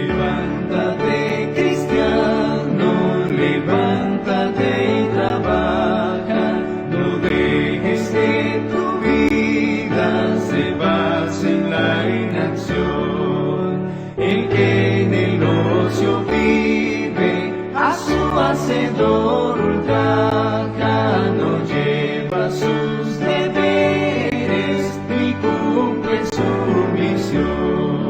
Levántate, cristiano, levántate y trabaja, no dejes que tu vida se base en la inacción. El que en el ocio vive, a su hacedor ultraja, no lleva sus deberes ni cumple su misión.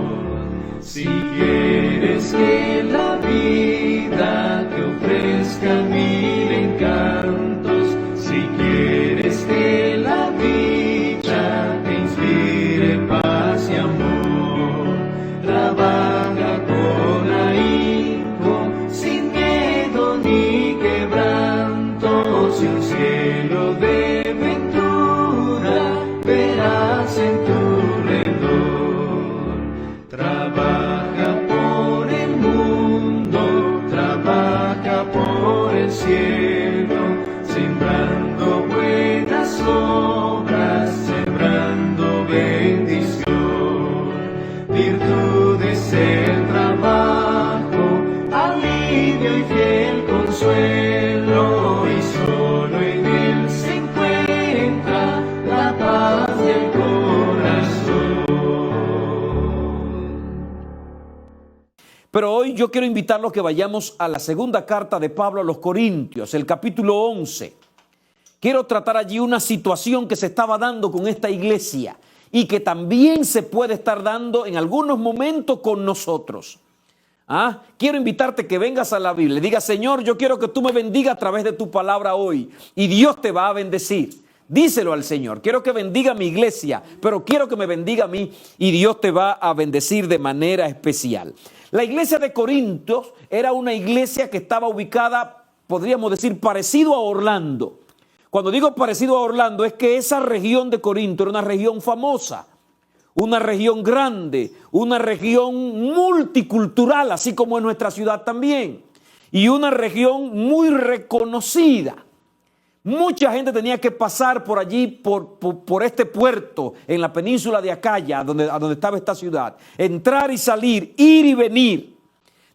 Si quieres que la vida te ofrezca mil encantos, si quieres que la dicha te inspire paz y amor, trabaja con ahínco, sin miedo ni quebranto, si un cielo de ventura verás en tu redor. Trabaja por el mundo, trabaja por el cielo, sembrando buenas obras, sembrando bendición. Virtudes el trabajo, alivio y fiel consuelo, y solo en él se encuentra la paz del corazón. Pero hoy yo quiero invitarlos a que vayamos a la segunda carta de Pablo a los Corintios, el capítulo 11. Quiero tratar allí una situación que se estaba dando con esta iglesia y que también se puede estar dando en algunos momentos con nosotros. Quiero invitarte que vengas a la Biblia y digas: Señor, yo quiero que tú me bendigas a través de tu palabra hoy, y Dios te va a bendecir. Díselo al Señor: quiero que bendiga mi iglesia, pero quiero que me bendiga a mí, y Dios te va a bendecir de manera especial. La iglesia de Corintios era una iglesia que estaba ubicada, podríamos decir, parecido a Orlando. Cuando digo parecido a Orlando, es que esa región de Corinto era una región famosa, una región grande, una región multicultural, así como en nuestra ciudad también, y una región muy reconocida. Mucha gente tenía que pasar por allí, por este puerto en la península de Acaya, a donde estaba esta ciudad. Entrar y salir, ir y venir.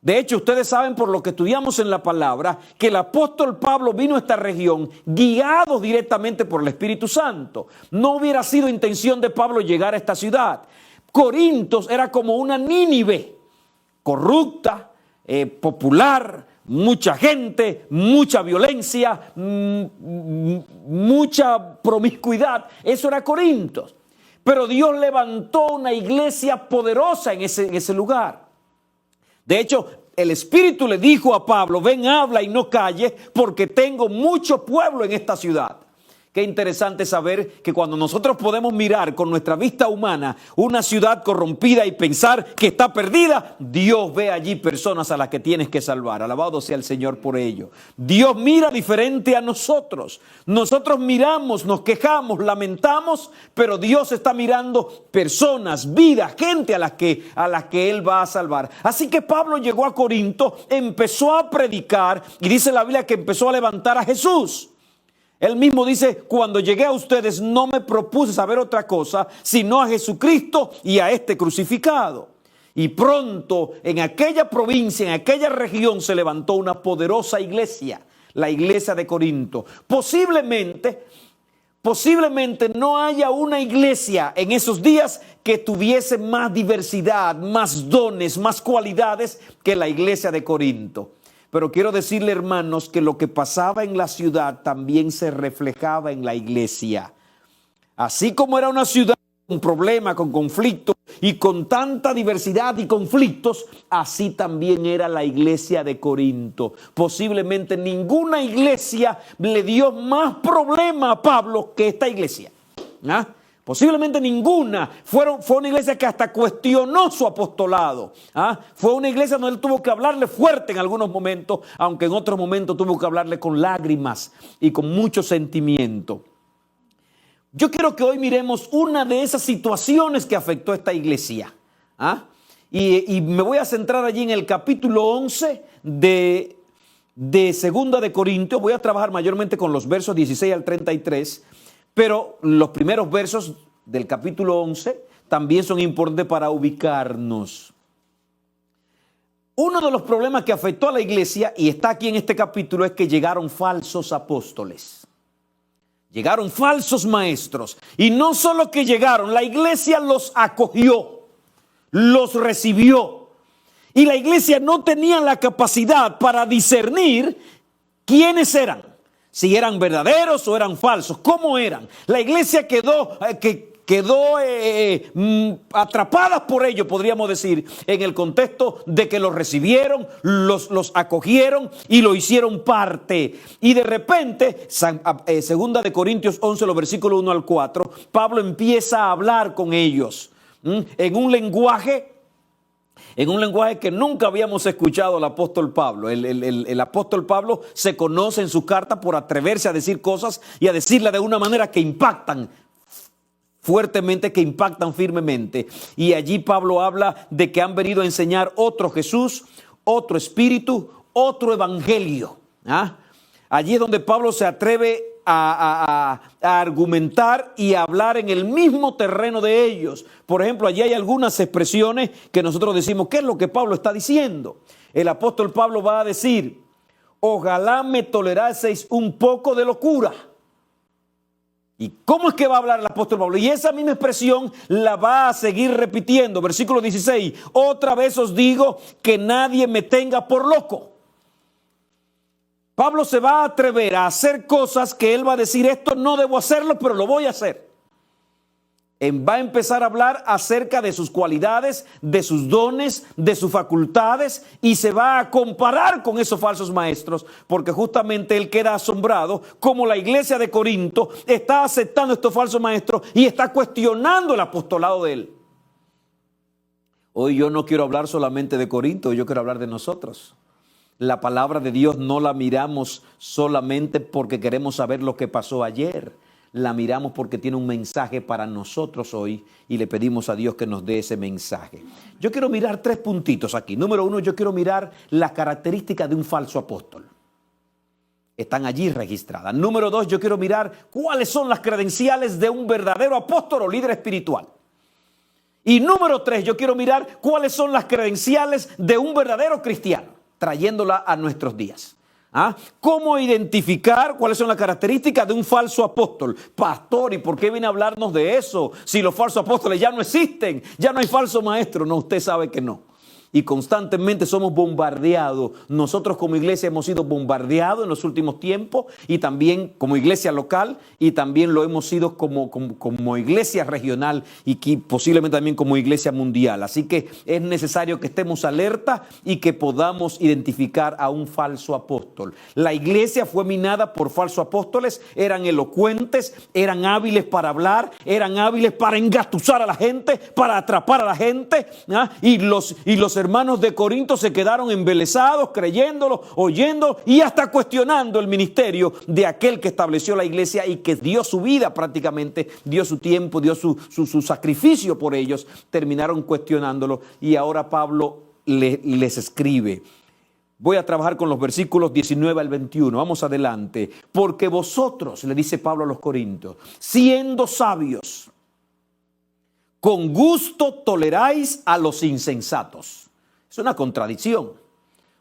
De hecho, ustedes saben por lo que estudiamos en la palabra, que el apóstol Pablo vino a esta región guiado directamente por el Espíritu Santo. No hubiera sido intención de Pablo llegar a esta ciudad. Corintios era como una Nínive, corrupta, popular, mucha gente, mucha violencia, mucha promiscuidad. Eso era Corintios. Pero Dios levantó una iglesia poderosa en ese lugar. De hecho, el Espíritu le dijo a Pablo: ven, habla y no calles, porque tengo mucho pueblo en esta ciudad. Qué interesante saber que cuando nosotros podemos mirar con nuestra vista humana una ciudad corrompida y pensar que está perdida, Dios ve allí personas a las que tienes que salvar. Alabado sea el Señor por ello. Dios mira diferente a nosotros. Nosotros miramos, nos quejamos, lamentamos, pero Dios está mirando personas, vidas, gente a las que Él va a salvar. Así que Pablo llegó a Corinto, empezó a predicar, y dice la Biblia que empezó a levantar a Jesús. Él mismo dice: cuando llegué a ustedes no me propuse saber otra cosa, sino a Jesucristo y a este crucificado. Y pronto en aquella provincia, en aquella región, se levantó una poderosa iglesia, la iglesia de Corinto. Posiblemente no haya una iglesia en esos días que tuviese más diversidad, más dones, más cualidades que la iglesia de Corinto. Pero quiero decirle, hermanos, que lo que pasaba en la ciudad también se reflejaba en la iglesia. Así como era una ciudad con problemas, con conflictos y con tanta diversidad y conflictos, así también era la iglesia de Corinto. Posiblemente ninguna iglesia le dio más problema a Pablo que esta iglesia. Posiblemente ninguna. Fue una iglesia que hasta cuestionó su apostolado. Fue una iglesia donde él tuvo que hablarle fuerte en algunos momentos, aunque en otros momentos tuvo que hablarle con lágrimas y con mucho sentimiento. Yo quiero que hoy miremos una de esas situaciones que afectó a esta iglesia. Y me voy a centrar allí en el capítulo 11 de Segunda de Corintios. Voy a trabajar mayormente con los versos 16 al 33. Pero los primeros versos del capítulo 11 también son importantes para ubicarnos. Uno de los problemas que afectó a la iglesia, y está aquí en este capítulo, es que llegaron falsos apóstoles. Llegaron falsos maestros. Y no solo que llegaron, la iglesia los acogió, los recibió. Y la iglesia no tenía la capacidad para discernir quiénes eran. Si eran verdaderos o eran falsos. ¿Cómo eran? La iglesia quedó atrapada por ellos, podríamos decir, en el contexto de que los recibieron, los acogieron y lo hicieron parte. Y de repente, segunda de Corintios 11, los versículos 1 al 4, Pablo empieza a hablar con ellos en un lenguaje que nunca habíamos escuchado al apóstol Pablo. El apóstol Pablo se conoce en sus cartas por atreverse a decir cosas y a decirlas de una manera que impactan fuertemente, que impactan firmemente. Y allí Pablo habla de que han venido a enseñar otro Jesús, otro espíritu, otro evangelio. Allí es donde Pablo se atreve a argumentar y a hablar en el mismo terreno de ellos. Por ejemplo, allí hay algunas expresiones que nosotros decimos, ¿qué es lo que Pablo está diciendo? El apóstol Pablo va a decir, ojalá me toleraseis un poco de locura. ¿Y cómo es que va a hablar el apóstol Pablo? Y esa misma expresión la va a seguir repitiendo. Versículo 16, otra vez os digo que nadie me tenga por loco. Pablo se va a atrever a hacer cosas que él va a decir, esto no debo hacerlo, pero lo voy a hacer. Va a empezar a hablar acerca de sus cualidades, de sus dones, de sus facultades, y se va a comparar con esos falsos maestros, porque justamente él queda asombrado como la iglesia de Corinto está aceptando estos falsos maestros y está cuestionando el apostolado de él. Hoy yo no quiero hablar solamente de Corinto, yo quiero hablar de nosotros. La palabra de Dios no la miramos solamente porque queremos saber lo que pasó ayer. La miramos porque tiene un mensaje para nosotros hoy y le pedimos a Dios que nos dé ese mensaje. Yo quiero mirar 3 puntitos aquí. Número 1, yo quiero mirar las características de un falso apóstol. Están allí registradas. Número 2, yo quiero mirar cuáles son las credenciales de un verdadero apóstol o líder espiritual. Y número 3, yo quiero mirar cuáles son las credenciales de un verdadero cristiano, trayéndola a nuestros días. ¿Cómo identificar cuáles son las características de un falso apóstol? Pastor, ¿y por qué viene a hablarnos de eso? Si los falsos apóstoles ya no existen, ya no hay falso maestro. No, usted sabe que no. Y constantemente somos bombardeados. Nosotros como iglesia hemos sido bombardeados en los últimos tiempos y también como iglesia local y también lo hemos sido como iglesia regional y posiblemente también como iglesia mundial. Así que es necesario que estemos alerta y que podamos identificar a un falso apóstol. La iglesia fue minada por falsos apóstoles, eran elocuentes, eran hábiles para hablar, eran hábiles para engatusar a la gente, para atrapar a la gente, y los hermanos de Corinto se quedaron embelesados, creyéndolo, oyendo y hasta cuestionando el ministerio de aquel que estableció la iglesia y que dio su vida prácticamente, dio su tiempo, dio su sacrificio por ellos. Terminaron cuestionándolo y ahora Pablo les escribe. Voy a trabajar con los versículos 19 al 21. Vamos adelante. Porque vosotros, le dice Pablo a los corintios, siendo sabios, con gusto toleráis a los insensatos. Es una contradicción.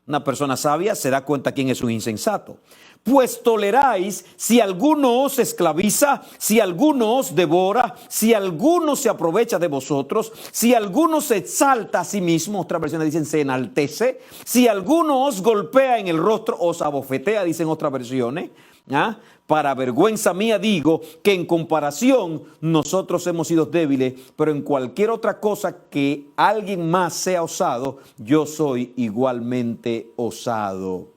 Una persona sabia se da cuenta quién es un insensato. Pues toleráis si alguno os esclaviza, si alguno os devora, si alguno se aprovecha de vosotros, si alguno se exalta a sí mismo, otras versiones dicen se enaltece, si alguno os golpea en el rostro, os abofetea, dicen otras versiones. Para vergüenza mía digo que en comparación nosotros hemos sido débiles, pero en cualquier otra cosa que alguien más sea osado, yo soy igualmente osado.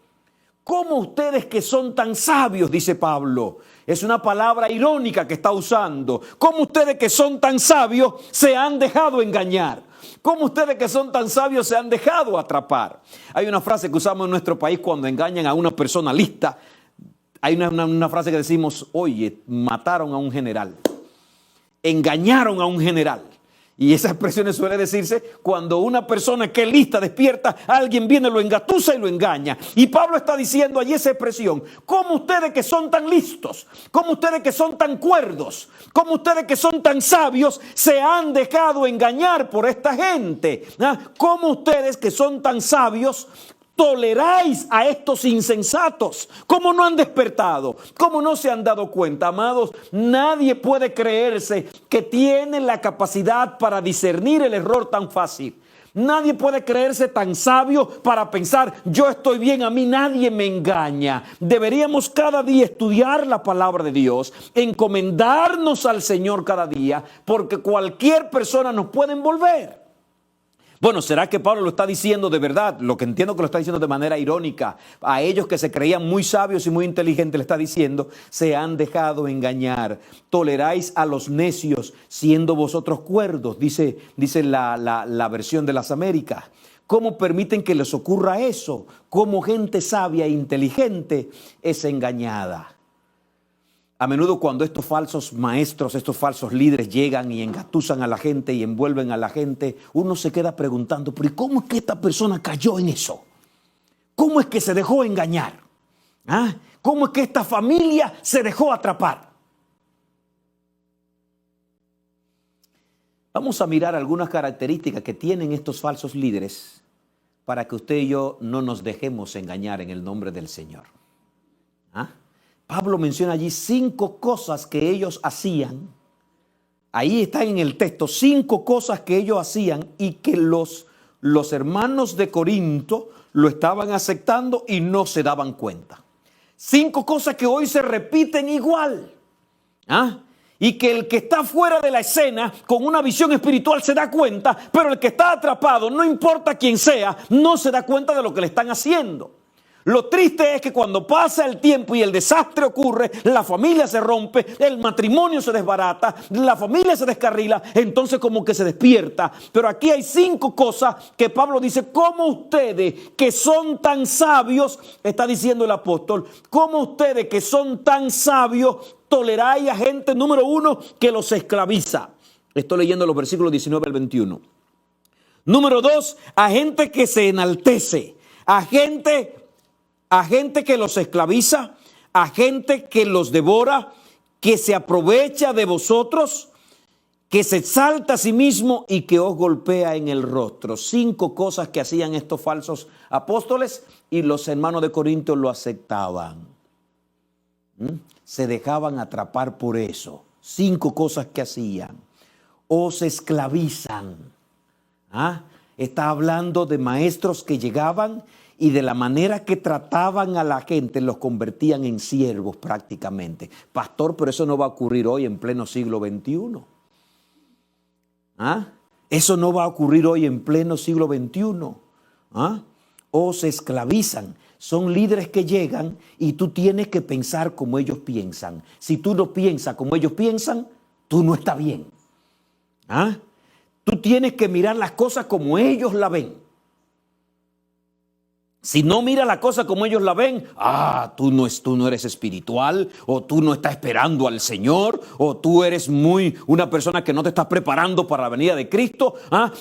¿Cómo ustedes que son tan sabios? Dice Pablo. Es una palabra irónica que está usando. ¿Cómo ustedes que son tan sabios se han dejado engañar? ¿Cómo ustedes que son tan sabios se han dejado atrapar? Hay una frase que usamos en nuestro país cuando engañan a una persona lista. Hay una frase que decimos, oye, mataron a un general, engañaron a un general. Y esa expresión suele decirse cuando una persona que es lista despierta, alguien viene, lo engatusa y lo engaña. Y Pablo está diciendo allí esa expresión. ¿Cómo ustedes que son tan listos? ¿Cómo ustedes que son tan cuerdos? ¿Cómo ustedes que son tan sabios se han dejado engañar por esta gente? ¿Cómo ustedes que son tan sabios toleráis a estos insensatos? ¿Cómo no han despertado? ¿Cómo no se han dado cuenta? Amados, nadie puede creerse que tiene la capacidad para discernir el error tan fácil. Nadie puede creerse tan sabio para pensar, yo estoy bien, a mí nadie me engaña. Deberíamos cada día estudiar la palabra de Dios, encomendarnos al Señor cada día, porque cualquier persona nos puede envolver. Bueno, ¿será que Pablo lo está diciendo de verdad? Lo que entiendo que lo está diciendo de manera irónica. A ellos que se creían muy sabios y muy inteligentes le está diciendo, se han dejado engañar. Toleráis a los necios siendo vosotros cuerdos, dice la versión de las Américas. ¿Cómo permiten que les ocurra eso? ¿Cómo gente sabia e inteligente es engañada? A menudo cuando estos falsos maestros, estos falsos líderes llegan y engatusan a la gente y envuelven a la gente, uno se queda preguntando, ¿pero cómo es que esta persona cayó en eso? ¿Cómo es que se dejó engañar? ¿Cómo es que esta familia se dejó atrapar? Vamos a mirar algunas características que tienen estos falsos líderes para que usted y yo no nos dejemos engañar en el nombre del Señor. Pablo menciona allí 5 cosas que ellos hacían. Ahí está en el texto, 5 cosas que ellos hacían y que los hermanos de Corinto lo estaban aceptando y no se daban cuenta. 5 cosas que hoy se repiten igual. Y que el que está fuera de la escena con una visión espiritual se da cuenta, pero el que está atrapado, no importa quién sea, no se da cuenta de lo que le están haciendo. Lo triste es que cuando pasa el tiempo y el desastre ocurre, la familia se rompe, el matrimonio se desbarata, la familia se descarrila, entonces como que se despierta. Pero aquí hay 5 cosas que Pablo dice, ¿cómo ustedes que son tan sabios, está diciendo el apóstol, cómo ustedes que son tan sabios toleráis a gente, número 1, que los esclaviza? Estoy leyendo los versículos 19 al 21. Número 2, a gente que se enaltece, a gente que los esclaviza, a gente que los devora, que se aprovecha de vosotros, que se exalta a sí mismo y que os golpea en el rostro. 5 cosas que hacían estos falsos apóstoles y los hermanos de Corinto lo aceptaban. Se dejaban atrapar por eso. 5 cosas que hacían. Os esclavizan. Está hablando de maestros que llegaban y de la manera que trataban a la gente los convertían en siervos prácticamente. Pastor, pero eso no va a ocurrir hoy en pleno siglo XXI. Eso no va a ocurrir hoy en pleno siglo XXI. Os esclavizan. Son líderes que llegan y tú tienes que pensar como ellos piensan. Si tú no piensas como ellos piensan, tú no estás bien. Tú tienes que mirar las cosas como ellos la ven. Si no mira la cosa como ellos la ven, tú no eres espiritual, o tú no estás esperando al Señor, o tú eres una persona que no te estás preparando para la venida de Cristo.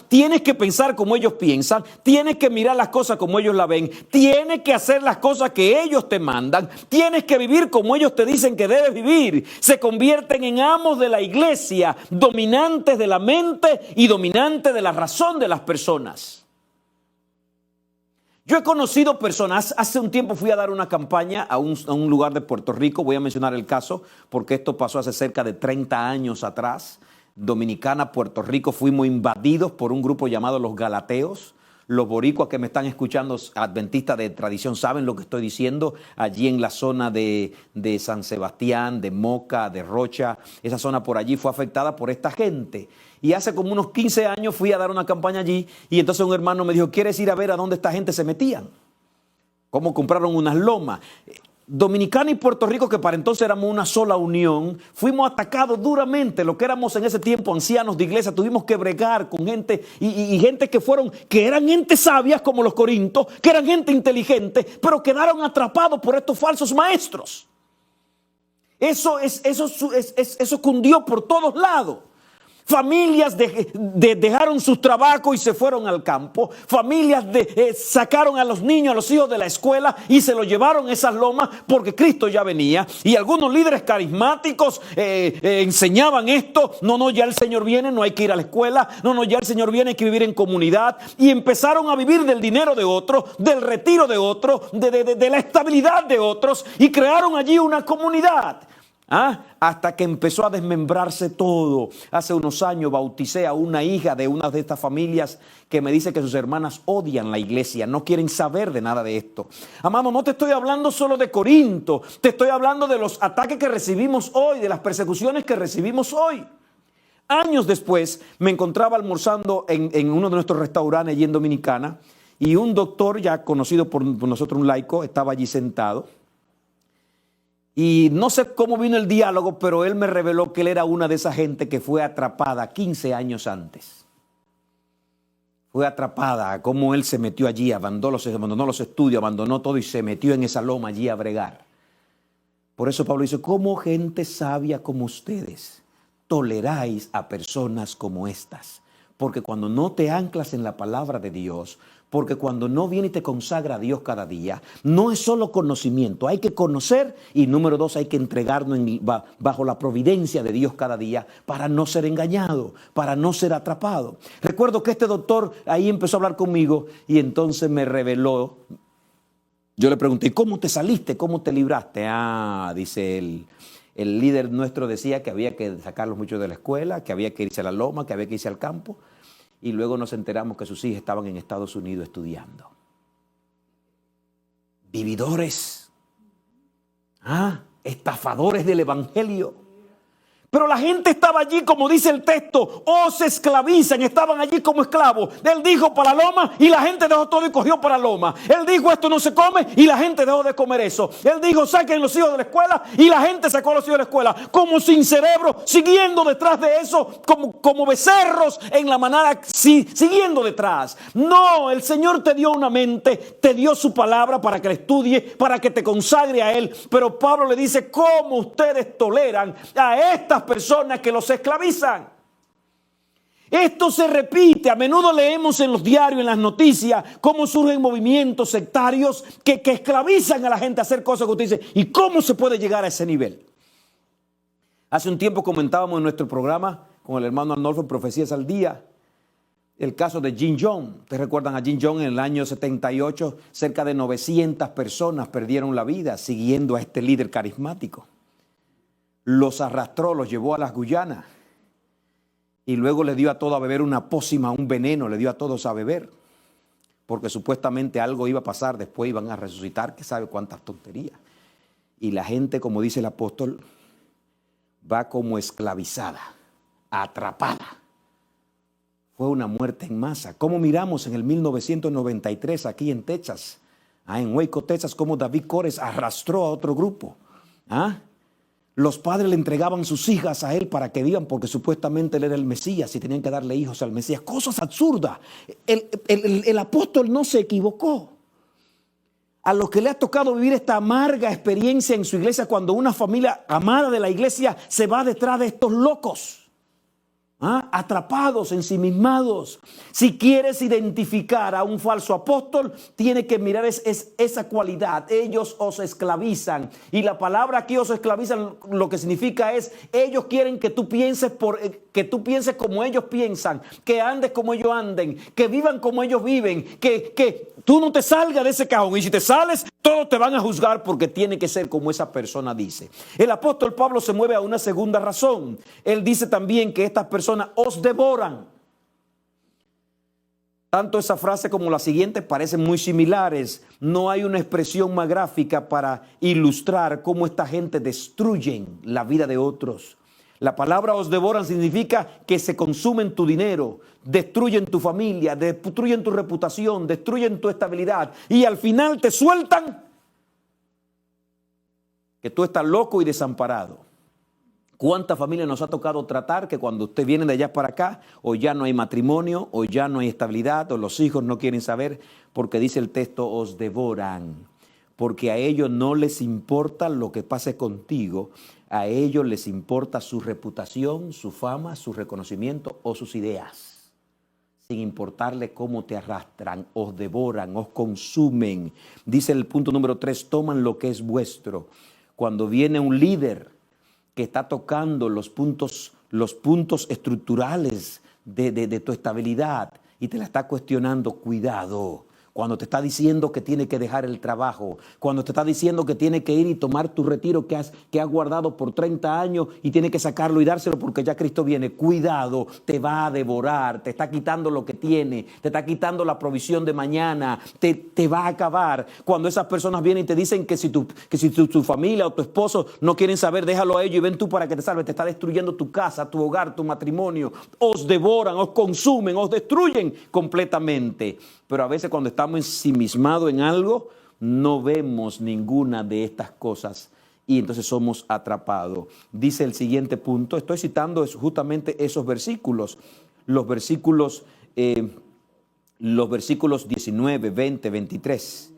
Tienes que pensar como ellos piensan, tienes que mirar las cosas como ellos la ven, tienes que hacer las cosas que ellos te mandan, tienes que vivir como ellos te dicen que debes vivir. Se convierten en amos de la iglesia, dominantes de la mente y dominantes de la razón de las personas. Yo he conocido personas, hace un tiempo fui a dar una campaña a un lugar de Puerto Rico, voy a mencionar el caso porque esto pasó hace cerca de 30 años atrás. Dominicana, Puerto Rico, fuimos invadidos por un grupo llamado los Galateos. Los boricuas que me están escuchando, adventistas de tradición, saben lo que estoy diciendo. Allí en la zona de San Sebastián, de Moca, de Rocha, esa zona por allí fue afectada por esta gente. Y hace como unos 15 años fui a dar una campaña allí y entonces un hermano me dijo, ¿quieres ir a ver a dónde esta gente se metían? ¿Cómo compraron unas lomas? Dominicana y Puerto Rico, que para entonces éramos una sola unión, fuimos atacados duramente. Lo que éramos en ese tiempo ancianos de iglesia, tuvimos que bregar con gente y gente que eran gente sabias como los corintos, que eran gente inteligente, pero quedaron atrapados por estos falsos maestros. Eso cundió por todos lados. Familias dejaron sus trabajos y se fueron al campo. Familias sacaron a los niños, a los hijos de la escuela y se los llevaron a esas lomas porque Cristo ya venía. Y algunos líderes carismáticos enseñaban esto. No, ya el Señor viene, no hay que ir a la escuela. No, ya el Señor viene, hay que vivir en comunidad. Y empezaron a vivir del dinero de otros, del retiro de otros, de la estabilidad de otros. Y crearon allí una comunidad. Hasta que empezó a desmembrarse todo. Hace unos años bauticé a una hija de una de estas familias que me dice que sus hermanas odian la iglesia, no quieren saber de nada de esto. Amado, no te estoy hablando solo de Corinto, te estoy hablando de los ataques que recibimos hoy, de las persecuciones que recibimos hoy. Años después me encontraba almorzando en uno de nuestros restaurantes allí en Dominicana y un doctor ya conocido por nosotros, un laico, estaba allí sentado. Y no sé cómo vino el diálogo, pero él me reveló que él era una de esa gente que fue atrapada 15 años antes. Fue atrapada, cómo él se metió allí, abandonó los estudios, abandonó todo y se metió en esa loma allí a bregar. Por eso Pablo dice, ¿cómo gente sabia como ustedes toleráis a personas como estas? Porque cuando no te anclas en la palabra de Dios, porque cuando no viene y te consagra a Dios cada día, no es solo conocimiento, hay que conocer y número 2, hay que entregarnos bajo la providencia de Dios cada día para no ser engañado, para no ser atrapado. Recuerdo que este doctor ahí empezó a hablar conmigo y entonces me reveló. Yo le pregunté, ¿cómo te saliste? ¿Cómo te libraste? Dice él. El líder nuestro decía que había que sacar a los muchachos de la escuela, que había que irse a la loma, que había que irse al campo. Y luego nos enteramos que sus hijas estaban en Estados Unidos estudiando. Vividores. Estafadores del evangelio. Pero la gente estaba allí, como dice el texto, se esclavizan, estaban allí como esclavos. Él dijo para la loma y la gente dejó todo y cogió para la loma. Él dijo esto no se come y la gente dejó de comer eso. Él dijo saquen los hijos de la escuela y la gente sacó a los hijos de la escuela. Como sin cerebro, siguiendo detrás de eso, como becerros en la manada, siguiendo detrás. No, el Señor te dio una mente, te dio su palabra para que la estudie, para que te consagre a Él. Pero Pablo le dice, ¿cómo ustedes toleran a estas personas que los esclavizan? Esto se repite, a menudo leemos en los diarios, en las noticias, cómo surgen movimientos sectarios que esclavizan a la gente a hacer cosas que usted dice, ¿y cómo se puede llegar a ese nivel? Hace un tiempo comentábamos en nuestro programa con el hermano Arnolfo en Profecías al Día, el caso de Jim Jones. ¿Ustedes recuerdan a Jim Jones? En el año 78, cerca de 900 personas perdieron la vida siguiendo a este líder carismático. Los arrastró, los llevó a las Guyanas y luego le dio a todos a beber una pócima, un veneno, le dio a todos a beber, porque supuestamente algo iba a pasar, después iban a resucitar, que sabe cuántas tonterías. Y la gente, como dice el apóstol, va como esclavizada, atrapada. Fue una muerte en masa. Como miramos en el 1993 aquí en Texas, en Waco, Texas, como David Cores arrastró a otro grupo. Los padres le entregaban sus hijas a él para que vivan porque supuestamente él era el Mesías y tenían que darle hijos al Mesías. Cosas absurdas. El apóstol no se equivocó. A los que le ha tocado vivir esta amarga experiencia en su iglesia cuando una familia amada de la iglesia se va detrás de estos locos. Atrapados, ensimismados. Si quieres identificar a un falso apóstol, tiene que mirar esa cualidad. Ellos os esclavizan. Y la palabra aquí os esclavizan lo que significa es, ellos quieren que tú pienses como ellos piensan, que andes como ellos anden, que vivan como ellos viven, que tú no te salgas de ese cajón. Y si te sales, todos te van a juzgar porque tiene que ser como esa persona dice. El apóstol Pablo se mueve a una segunda razón. Él dice también que estas personas os devoran. Tanto esa frase como la siguiente parecen muy similares. No hay una expresión más gráfica para ilustrar cómo esta gente destruyen la vida de otros. La palabra os devoran significa que se consumen tu dinero, destruyen tu familia, destruyen tu reputación, destruyen tu estabilidad y al final te sueltan que tú estás loco y desamparado. ¿Cuántas familias nos ha tocado tratar que cuando usted viene de allá para acá, o ya no hay matrimonio, o ya no hay estabilidad, o los hijos no quieren saber, porque dice el texto, os devoran, porque a ellos no les importa lo que pase contigo, A ellos les importa su reputación, su fama, su reconocimiento o sus ideas, sin importarle cómo te arrastran, os devoran, os consumen. Dice el punto número 3, toman lo que es vuestro. Cuando viene un líder que está tocando los puntos estructurales de tu estabilidad y te la está cuestionando, cuidado. Cuando te está diciendo que tiene que dejar el trabajo, cuando te está diciendo que tiene que ir y tomar tu retiro que has guardado por 30 años y tiene que sacarlo y dárselo porque ya Cristo viene, cuidado, te va a devorar, te está quitando lo que tiene, te está quitando la provisión de mañana, te va a acabar. Cuando esas personas vienen y te dicen que si tu familia o tu esposo no quieren saber, déjalo a ellos y ven tú para que te salve, te está destruyendo tu casa, tu hogar, tu matrimonio, os devoran, os consumen, os destruyen completamente. Pero a veces cuando estamos ensimismados en algo, no vemos ninguna de estas cosas y entonces somos atrapados. Dice el siguiente punto, estoy citando justamente esos versículos, los versículos 19, 20, 23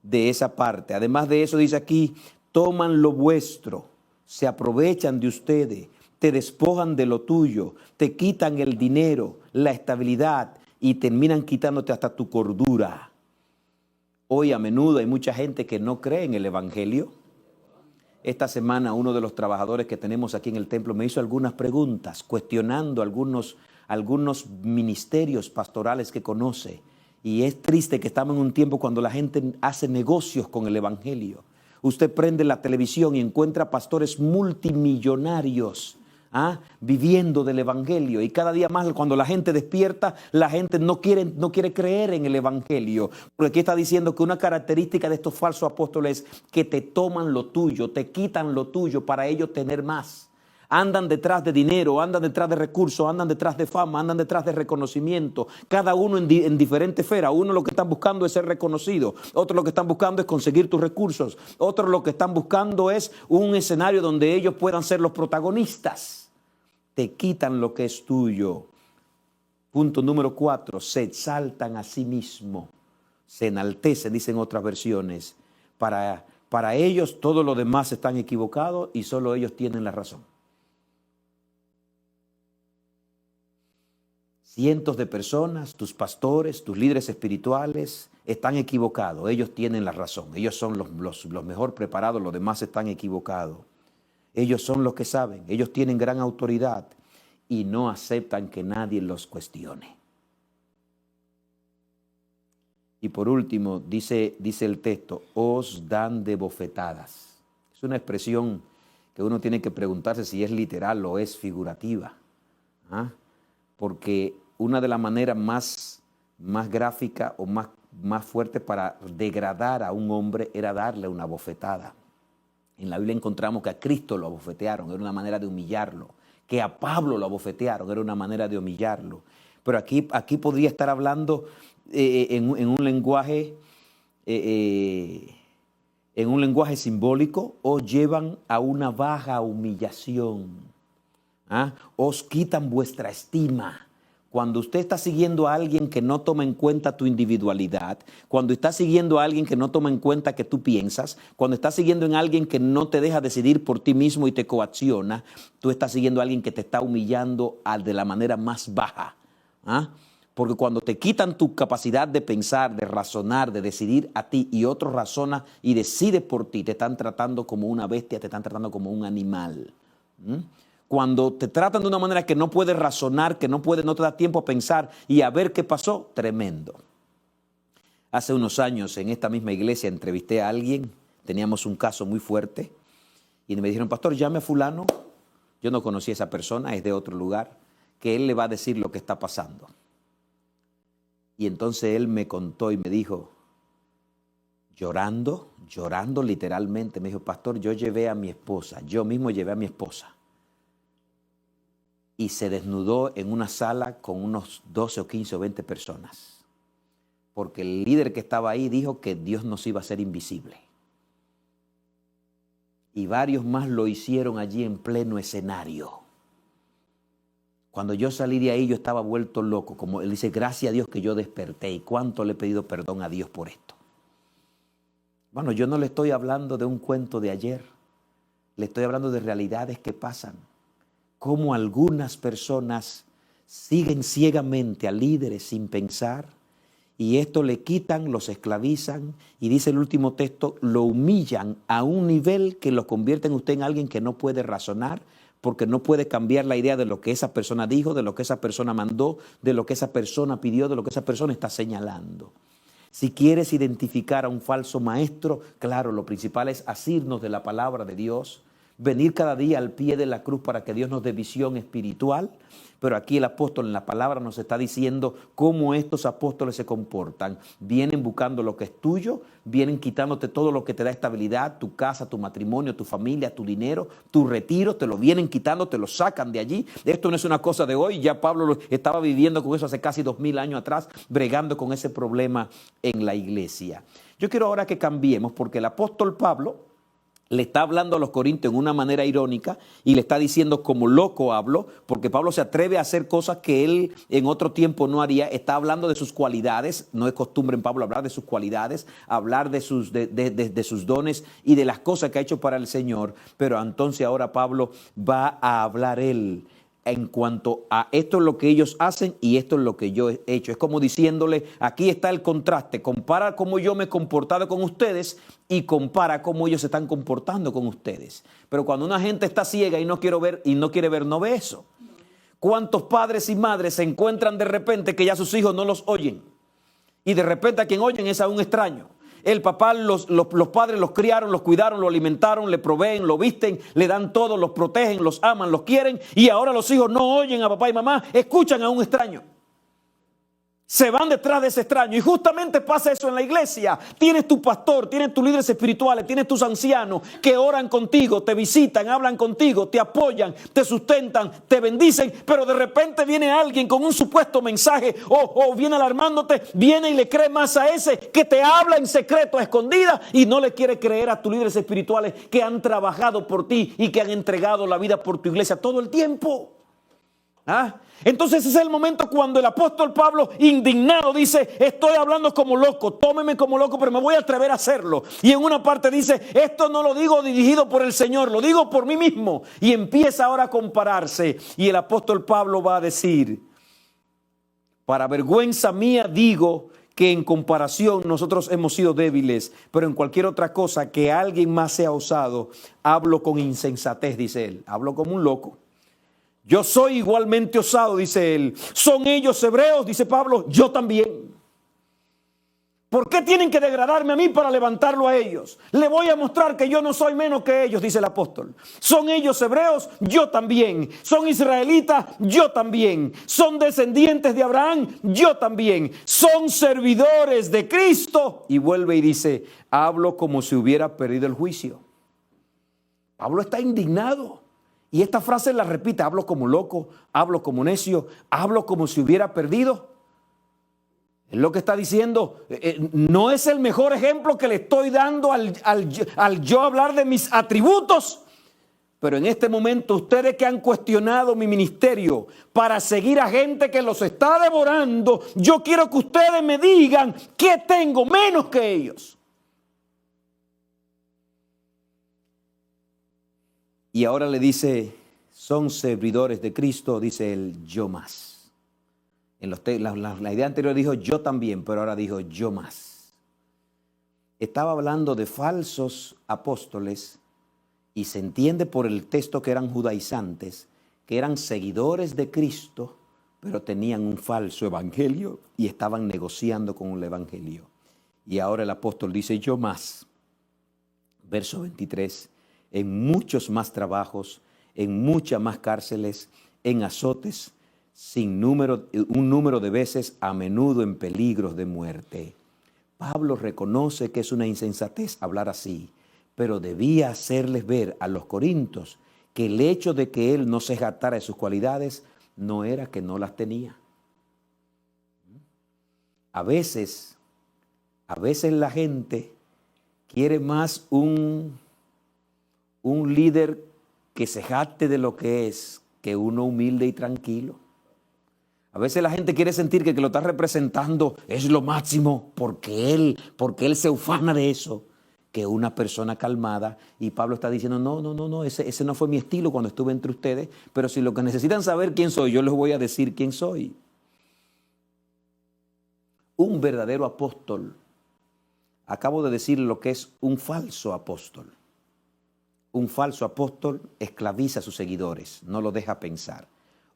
de esa parte. Además de eso dice aquí, toman lo vuestro, se aprovechan de ustedes, te despojan de lo tuyo, te quitan el dinero, la estabilidad, y terminan quitándote hasta tu cordura. Hoy a menudo hay mucha gente que no cree en el Evangelio. Esta semana uno de los trabajadores que tenemos aquí en el templo me hizo algunas preguntas, cuestionando algunos ministerios pastorales que conoce. Y es triste que estamos en un tiempo cuando la gente hace negocios con el Evangelio. Usted prende la televisión y encuentra pastores multimillonarios, viviendo del Evangelio, y cada día más cuando la gente despierta, la gente no quiere creer en el Evangelio, porque aquí está diciendo que una característica de estos falsos apóstoles es que te toman lo tuyo, te quitan lo tuyo para ellos tener más. Andan detrás de dinero, andan detrás de recursos, andan detrás de fama, andan detrás de reconocimiento. Cada uno en diferente esfera. Uno lo que están buscando es ser reconocido. Otro lo que están buscando es conseguir tus recursos. Otro lo que están buscando es un escenario donde ellos puedan ser los protagonistas. Te quitan lo que es tuyo. Punto número 4, se exaltan a sí mismos. Se enaltecen, dicen otras versiones. Para ellos todos los demás están equivocados y solo ellos tienen la razón. Cientos de personas, tus pastores, tus líderes espirituales, están equivocados. Ellos tienen la razón. Ellos son los mejor preparados, los demás están equivocados. Ellos son los que saben. Ellos tienen gran autoridad y no aceptan que nadie los cuestione. Y por último, dice el texto, os dan de bofetadas. Es una expresión que uno tiene que preguntarse si es literal o es figurativa. Porque una de las maneras más gráfica o más fuerte para degradar a un hombre era darle una bofetada. En la Biblia encontramos que a Cristo lo abofetearon, era una manera de humillarlo. Que a Pablo lo abofetearon, era una manera de humillarlo. Pero aquí podría estar hablando en un lenguaje simbólico, os llevan a una baja humillación. Os quitan vuestra estima. Cuando usted está siguiendo a alguien que no toma en cuenta tu individualidad, cuando está siguiendo a alguien que no toma en cuenta que tú piensas, cuando estás siguiendo a alguien que no te deja decidir por ti mismo y te coacciona, tú estás siguiendo a alguien que te está humillando de la manera más baja. Porque cuando te quitan tu capacidad de pensar, de razonar, de decidir a ti y otro razona y decide por ti, te están tratando como una bestia, te están tratando como un animal. Cuando te tratan de una manera que no puedes razonar, que no te da tiempo a pensar y a ver qué pasó, tremendo. Hace unos años en esta misma iglesia entrevisté a alguien, teníamos un caso muy fuerte y me dijeron, pastor, llame a fulano, yo no conocí a esa persona, es de otro lugar, que él le va a decir lo que está pasando. Y entonces él me contó y me dijo, llorando literalmente, me dijo, pastor, yo mismo llevé a mi esposa. Y se desnudó en una sala con unos 12 o 15 o 20 personas. Porque el líder que estaba ahí dijo que Dios nos iba a hacer invisible. Y varios más lo hicieron allí en pleno escenario. Cuando yo salí de ahí yo estaba vuelto loco. Como él dice, gracias a Dios que yo desperté. Y cuánto le he pedido perdón a Dios por esto. Bueno, yo no le estoy hablando de un cuento de ayer. Le estoy hablando de realidades que pasan. Cómo algunas personas siguen ciegamente a líderes sin pensar, y esto le quitan, los esclavizan, y dice el último texto, lo humillan a un nivel que lo convierte en usted en alguien que no puede razonar, porque no puede cambiar la idea de lo que esa persona dijo, de lo que esa persona mandó, de lo que esa persona pidió, de lo que esa persona está señalando. Si quieres identificar a un falso maestro, claro, lo principal es asirnos de la palabra de Dios, venir cada día al pie de la cruz para que Dios nos dé visión espiritual. Pero aquí el apóstol en la palabra nos está diciendo cómo estos apóstoles se comportan. Vienen buscando lo que es tuyo, vienen quitándote todo lo que te da estabilidad, tu casa, tu matrimonio, tu familia, tu dinero, tu retiro, te lo vienen quitando, te lo sacan de allí. Esto no es una cosa de hoy, ya Pablo estaba viviendo con eso hace casi 2000 años atrás, bregando con ese problema en la iglesia. Yo quiero ahora que cambiemos, porque el apóstol Pablo le está hablando a los corintios en una manera irónica y le está diciendo como loco hablo, porque Pablo se atreve a hacer cosas que él en otro tiempo no haría. Está hablando de sus cualidades, no es costumbre en Pablo hablar de sus cualidades, hablar de sus dones y de las cosas que ha hecho para el Señor, pero entonces ahora Pablo va a hablar él en cuanto a esto es lo que ellos hacen y esto es lo que yo he hecho. Es como diciéndole, aquí está el contraste, compara cómo yo me he comportado con ustedes y compara cómo ellos se están comportando con ustedes. Pero cuando una gente está ciega y no quiere ver, no ve eso. ¿Cuántos padres y madres se encuentran de repente que ya sus hijos no los oyen? Y de repente a quien oyen es a un extraño. El papá, los padres los criaron, los cuidaron, lo alimentaron, le proveen, lo visten, le dan todo, los protegen, los aman, los quieren. Y ahora los hijos no oyen a papá y mamá, escuchan a un extraño. Se van detrás de ese extraño. Y justamente pasa eso en la iglesia. Tienes tu pastor, tienes tus líderes espirituales, tienes tus ancianos que oran contigo, te visitan, hablan contigo, te apoyan, te sustentan, te bendicen. Pero de repente viene alguien con un supuesto mensaje o viene alarmándote, viene y le cree más a ese que te habla en secreto, a escondidas, y no le quiere creer a tus líderes espirituales que han trabajado por ti y que han entregado la vida por tu iglesia todo el tiempo. Entonces ese es el momento cuando el apóstol Pablo, indignado, dice, estoy hablando como loco, tómeme como loco, pero me voy a atrever a hacerlo. Y en una parte dice, esto no lo digo dirigido por el Señor, lo digo por mí mismo. Y empieza ahora a compararse. Y el apóstol Pablo va a decir, para vergüenza mía digo que en comparación nosotros hemos sido débiles, pero en cualquier otra cosa que alguien más sea osado, hablo con insensatez, dice él, hablo como un loco. Yo soy igualmente osado, dice él. ¿Son ellos hebreos? Dice Pablo, yo también. ¿Por qué tienen que degradarme a mí para levantarlo a ellos? Le voy a mostrar que yo no soy menos que ellos, dice el apóstol. ¿Son ellos hebreos? Yo también. ¿Son israelitas? Yo también. ¿Son descendientes de Abraham? Yo también. ¿Son servidores de Cristo? Y vuelve y dice, hablo como si hubiera perdido el juicio. Pablo está indignado. Y esta frase la repite, hablo como loco, hablo como necio, hablo como si hubiera perdido. Es lo que está diciendo, no es el mejor ejemplo que le estoy dando al yo hablar de mis atributos. Pero en este momento ustedes que han cuestionado mi ministerio para seguir a gente que los está devorando, yo quiero que ustedes me digan qué tengo menos que ellos. Y ahora le dice, son servidores de Cristo, dice él, yo más. La idea anterior dijo yo también, pero ahora dijo yo más. Estaba hablando de falsos apóstoles y se entiende por el texto que eran judaizantes, que eran seguidores de Cristo, pero tenían un falso evangelio y estaban negociando con el evangelio. Y ahora el apóstol dice yo más. Verso 23. En muchos más trabajos, en muchas más cárceles, en azotes, un número de veces, a menudo en peligros de muerte. Pablo reconoce que es una insensatez hablar así, pero debía hacerles ver a los corintios que el hecho de que él no se jactara de sus cualidades no era que no las tenía. A veces la gente quiere más un líder que se jacte de lo que es, que uno humilde y tranquilo. A veces la gente quiere sentir que lo está representando es lo máximo porque él se ufana de eso. que una persona calmada. Y Pablo está diciendo, no, ese no fue mi estilo cuando estuve entre ustedes, pero si lo que necesitan saber quién soy, yo les voy a decir quién soy. Un verdadero apóstol, acabo de decir lo que es un falso apóstol. Un falso apóstol esclaviza a sus seguidores, no lo deja pensar.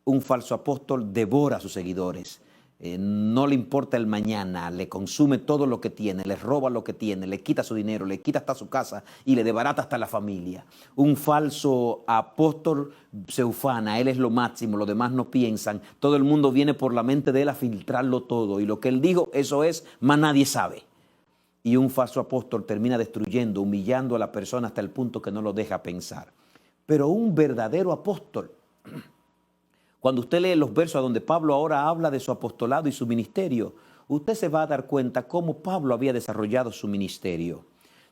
Un falso apóstol devora a sus seguidores. No le importa el mañana, le consume todo lo que tiene, le roba lo que tiene, le quita su dinero, le quita hasta su casa y le desbarata hasta la familia. Un falso apóstol se ufana, él es lo máximo, los demás no piensan, todo el mundo viene por la mente de él a filtrarlo todo y lo que él dijo, eso es, más nadie sabe. Y un falso apóstol termina destruyendo, humillando a la persona hasta el punto que no lo deja pensar. Pero un verdadero apóstol, cuando usted lee los versos donde Pablo ahora habla de su apostolado y su ministerio, usted se va a dar cuenta cómo Pablo había desarrollado su ministerio.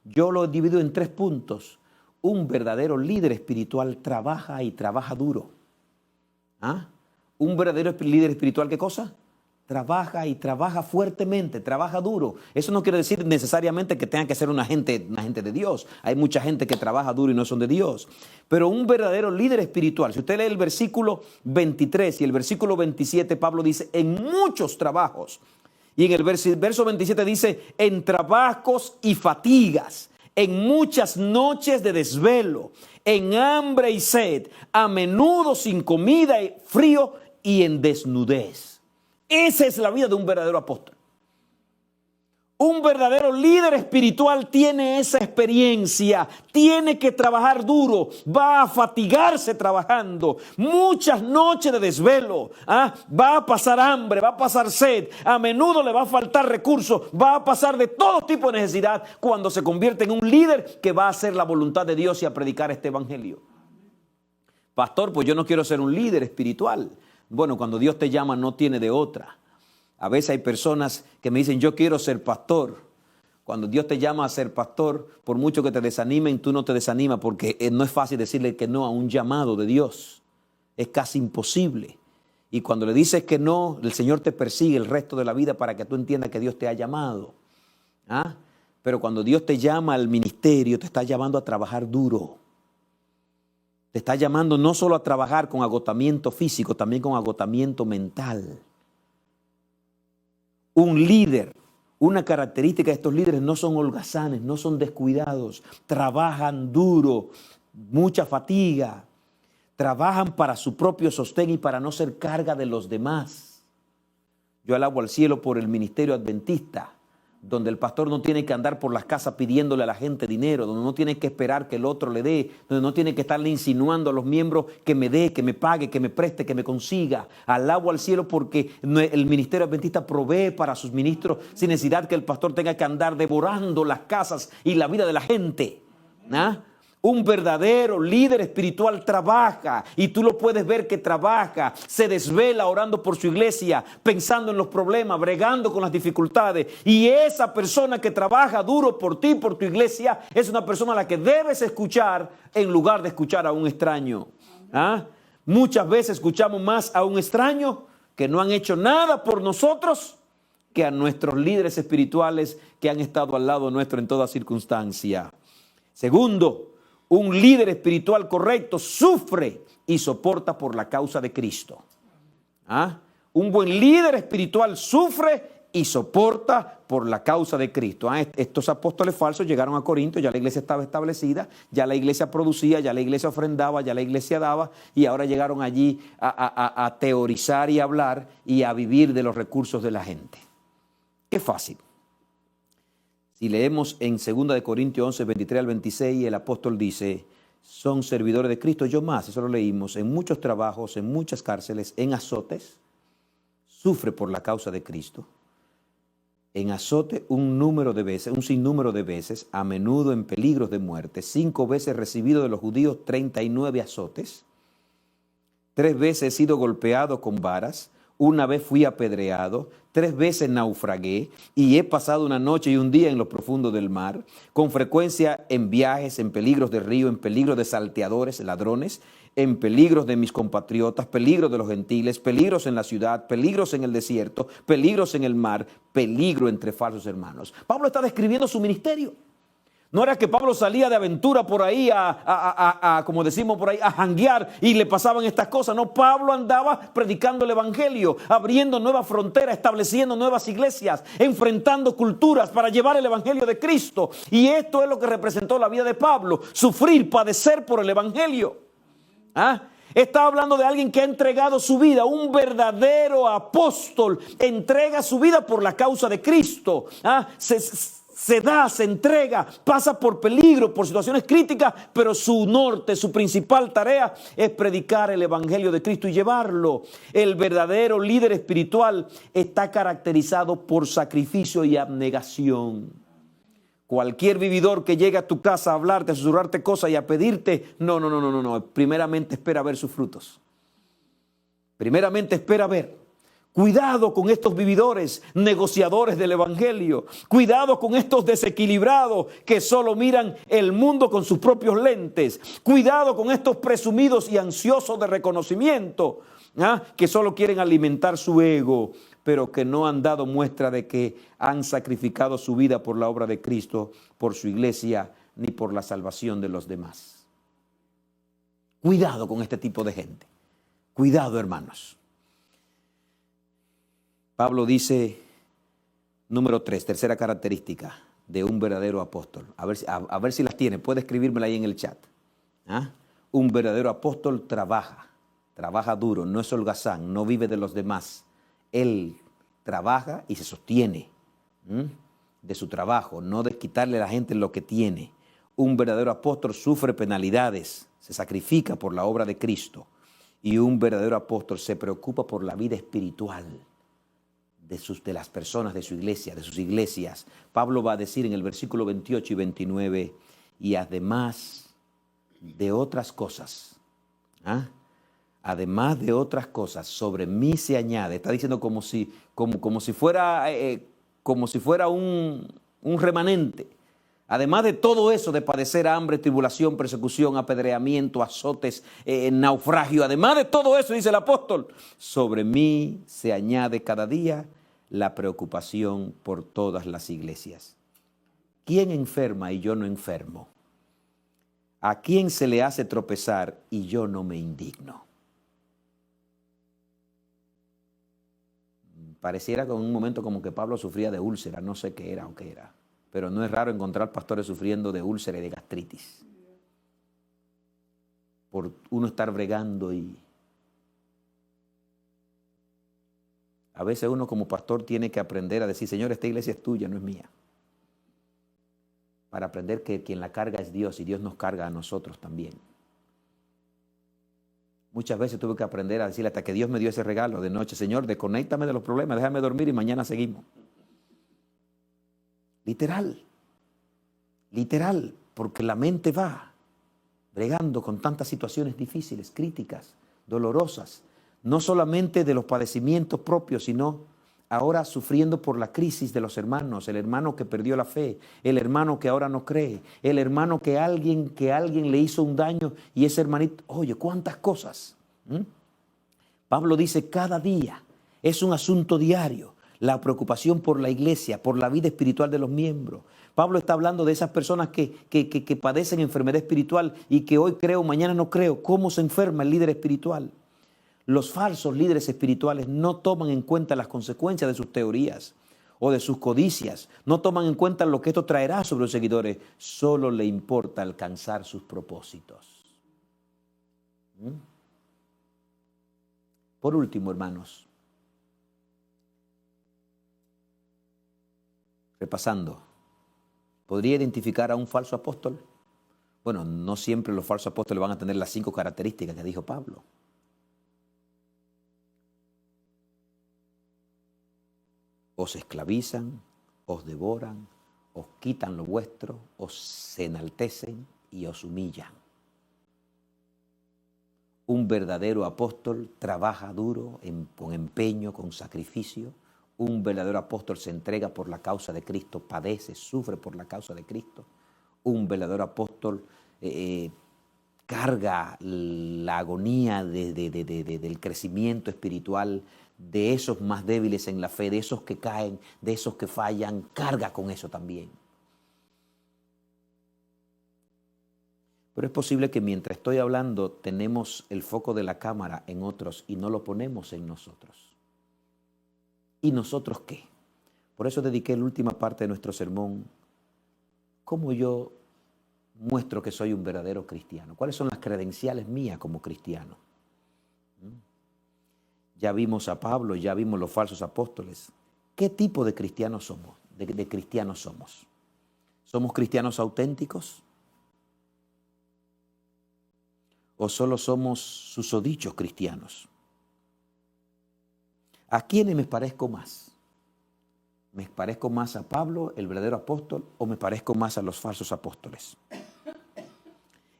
Yo lo he dividido en 3 puntos. Un verdadero líder espiritual trabaja y trabaja duro. ¿Ah? Un verdadero líder espiritual, ¿qué cosa? Trabaja y trabaja fuertemente, trabaja duro. Eso no quiere decir necesariamente que tenga que ser una gente de Dios. Hay mucha gente que trabaja duro y no son de Dios. Pero un verdadero líder espiritual, si usted lee el versículo 23 y el versículo 27, Pablo dice, en muchos trabajos. Y en el verso 27 dice, en trabajos y fatigas, en muchas noches de desvelo, en hambre y sed, a menudo sin comida y frío y en desnudez. Esa es la vida de un verdadero apóstol. Un verdadero líder espiritual tiene esa experiencia, tiene que trabajar duro, va a fatigarse trabajando, muchas noches de desvelo, va a pasar hambre, va a pasar sed, a menudo le va a faltar recursos, va a pasar de todo tipo de necesidad cuando se convierte en un líder que va a hacer la voluntad de Dios y a predicar este evangelio. Pastor, pues yo no quiero ser un líder espiritual. Bueno, cuando Dios te llama no tiene de otra. A veces hay personas que me dicen, yo quiero ser pastor. Cuando Dios te llama a ser pastor, por mucho que te desanimen, tú no te desanimas porque no es fácil decirle que no a un llamado de Dios. Es casi imposible. Y cuando le dices que no, el Señor te persigue el resto de la vida para que tú entiendas que Dios te ha llamado. Pero cuando Dios te llama al ministerio, te está llamando a trabajar duro. Te está llamando no solo a trabajar con agotamiento físico, también con agotamiento mental. Un líder, una característica de estos líderes, no son holgazanes, no son descuidados, trabajan duro, mucha fatiga, trabajan para su propio sostén y para no ser carga de los demás. Yo alabo al cielo por el ministerio adventista, donde el pastor no tiene que andar por las casas pidiéndole a la gente dinero, donde no tiene que esperar que el otro le dé, donde no tiene que estarle insinuando a los miembros que me dé, que me pague, que me preste, que me consiga. Alabo al cielo porque el ministerio adventista provee para sus ministros sin necesidad que el pastor tenga que andar devorando las casas y la vida de la gente. Un verdadero líder espiritual trabaja y tú lo puedes ver que trabaja, se desvela orando por su iglesia, pensando en los problemas, bregando con las dificultades. Y esa persona que trabaja duro por ti, por tu iglesia, es una persona a la que debes escuchar en lugar de escuchar a un extraño. Muchas veces escuchamos más a un extraño que no han hecho nada por nosotros que a nuestros líderes espirituales que han estado al lado nuestro en toda circunstancia. Segundo, un líder espiritual correcto sufre y soporta por la causa de Cristo. Un buen líder espiritual sufre y soporta por la causa de Cristo. Estos apóstoles falsos llegaron a Corinto, ya la iglesia estaba establecida, ya la iglesia producía, ya la iglesia ofrendaba, ya la iglesia daba, y ahora llegaron allí a teorizar y hablar y a vivir de los recursos de la gente. Qué fácil. Si leemos en 2 Corintios 11, 23 al 26, el apóstol dice, son servidores de Cristo, yo más, eso lo leímos, en muchos trabajos, en muchas cárceles, en azotes, sufre por la causa de Cristo. En azote un sinnúmero de veces, a menudo en peligros de muerte, 5 veces recibido de los judíos 39 azotes, 3 veces he sido golpeado con varas, 1 vez fui apedreado, 3 veces naufragué y he pasado una noche y un día en lo profundo del mar, con frecuencia en viajes, en peligros de río, en peligros de salteadores, ladrones, en peligros de mis compatriotas, peligros de los gentiles, peligros en la ciudad, peligros en el desierto, peligros en el mar, peligro entre falsos hermanos. Pablo está describiendo su ministerio. No era que Pablo salía de aventura por ahí como decimos por ahí, a janguear y le pasaban estas cosas. No, Pablo andaba predicando el evangelio, abriendo nuevas fronteras, estableciendo nuevas iglesias, enfrentando culturas para llevar el evangelio de Cristo. Y esto es lo que representó la vida de Pablo, sufrir, padecer por el evangelio. Está hablando de alguien que ha entregado su vida, un verdadero apóstol, entrega su vida por la causa de Cristo. Se entrega, pasa por peligro, por situaciones críticas, pero su norte, su principal tarea es predicar el evangelio de Cristo y llevarlo. El verdadero líder espiritual está caracterizado por sacrificio y abnegación. Cualquier vividor que llegue a tu casa a hablarte, a susurrarte cosas y a pedirte, no. Primeramente espera ver sus frutos. Primeramente espera ver. Cuidado con estos vividores, negociadores del evangelio. Cuidado con estos desequilibrados que solo miran el mundo con sus propios lentes. Cuidado con estos presumidos y ansiosos de reconocimiento, que solo quieren alimentar su ego, pero que no han dado muestra de que han sacrificado su vida por la obra de Cristo, por su iglesia, ni por la salvación de los demás. Cuidado con este tipo de gente. Cuidado, hermanos. Pablo dice, número 3, tercera característica de un verdadero apóstol. A ver si las tiene, puede escribírmela ahí en el chat. Un verdadero apóstol trabaja duro, no es holgazán, no vive de los demás. Él trabaja y se sostiene de su trabajo, no de quitarle a la gente lo que tiene. Un verdadero apóstol sufre penalidades, se sacrifica por la obra de Cristo. Y un verdadero apóstol se preocupa por la vida espiritual de las personas de su iglesia, de sus iglesias. Pablo va a decir en el versículo 28 y 29, y además de otras cosas, además de otras cosas, sobre mí se añade, está diciendo como si fuera un remanente. Además de todo eso, de padecer hambre, tribulación, persecución, apedreamiento, azotes, naufragio, además de todo eso, dice el apóstol, sobre mí se añade cada día la preocupación por todas las iglesias. ¿Quién enferma y yo no enfermo? ¿A quién se le hace tropezar y yo no me indigno? Pareciera que en un momento como que Pablo sufría de úlcera, no sé qué era o qué era. Pero no es raro encontrar pastores sufriendo de úlcera y de gastritis. Por uno estar bregando y... A veces uno como pastor tiene que aprender a decir, Señor, esta iglesia es tuya, no es mía. Para aprender que quien la carga es Dios y Dios nos carga a nosotros también. Muchas veces tuve que aprender a decirle hasta que Dios me dio ese regalo de noche, Señor, desconéctame de los problemas, déjame dormir y mañana seguimos. Literal, porque la mente va bregando con tantas situaciones difíciles, críticas, dolorosas, no solamente de los padecimientos propios, sino ahora sufriendo por la crisis de los hermanos, el hermano que perdió la fe, el hermano que ahora no cree, el hermano que alguien le hizo un daño y ese hermanito, oye, cuántas cosas. Pablo dice, cada día es un asunto diario. La preocupación por la iglesia, por la vida espiritual de los miembros. Pablo está hablando de esas personas que padecen enfermedad espiritual y que hoy creo, mañana no creo. ¿Cómo se enferma el líder espiritual? Los falsos líderes espirituales no toman en cuenta las consecuencias de sus teorías o de sus codicias. No toman en cuenta lo que esto traerá sobre los seguidores. Solo le importa alcanzar sus propósitos. Por último, hermanos, repasando, ¿podría identificar a un falso apóstol? Bueno, no siempre los falsos apóstoles van a tener las 5 características que dijo Pablo. Os esclavizan, os devoran, os quitan lo vuestro, os se enaltecen y os humillan. Un verdadero apóstol trabaja duro, con empeño, con sacrificio. Un verdadero apóstol se entrega por la causa de Cristo, padece, sufre por la causa de Cristo. Un verdadero apóstol carga la agonía del crecimiento espiritual de esos más débiles en la fe, de esos que caen, de esos que fallan, carga con eso también. Pero es posible que mientras estoy hablando tenemos el foco de la cámara en otros y no lo ponemos en nosotros. ¿Y nosotros qué? Por eso dediqué la última parte de nuestro sermón. ¿Cómo yo muestro que soy un verdadero cristiano? ¿Cuáles son las credenciales mías como cristiano? Ya vimos a Pablo, ya vimos los falsos apóstoles. ¿Qué tipo de cristianos somos? De cristianos somos. ¿Somos cristianos auténticos? ¿O solo somos susodichos cristianos? ¿A quiénes me parezco más? ¿Me parezco más a Pablo, el verdadero apóstol, o me parezco más a los falsos apóstoles?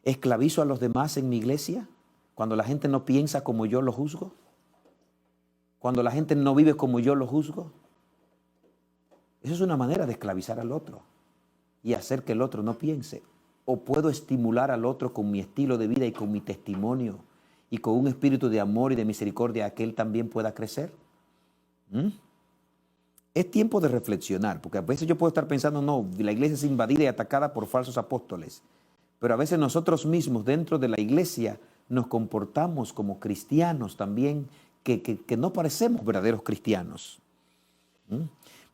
¿Esclavizo a los demás en mi iglesia cuando la gente no piensa como yo lo juzgo? ¿Cuando la gente no vive como yo lo juzgo? Eso es una manera de esclavizar al otro y hacer que el otro no piense. ¿O puedo estimular al otro con mi estilo de vida y con mi testimonio y con un espíritu de amor y de misericordia a que él también pueda crecer? Es tiempo de reflexionar, porque a veces yo puedo estar pensando, no, la iglesia es invadida y atacada por falsos apóstoles, pero a veces nosotros mismos dentro de la iglesia nos comportamos como cristianos también, que no parecemos verdaderos cristianos.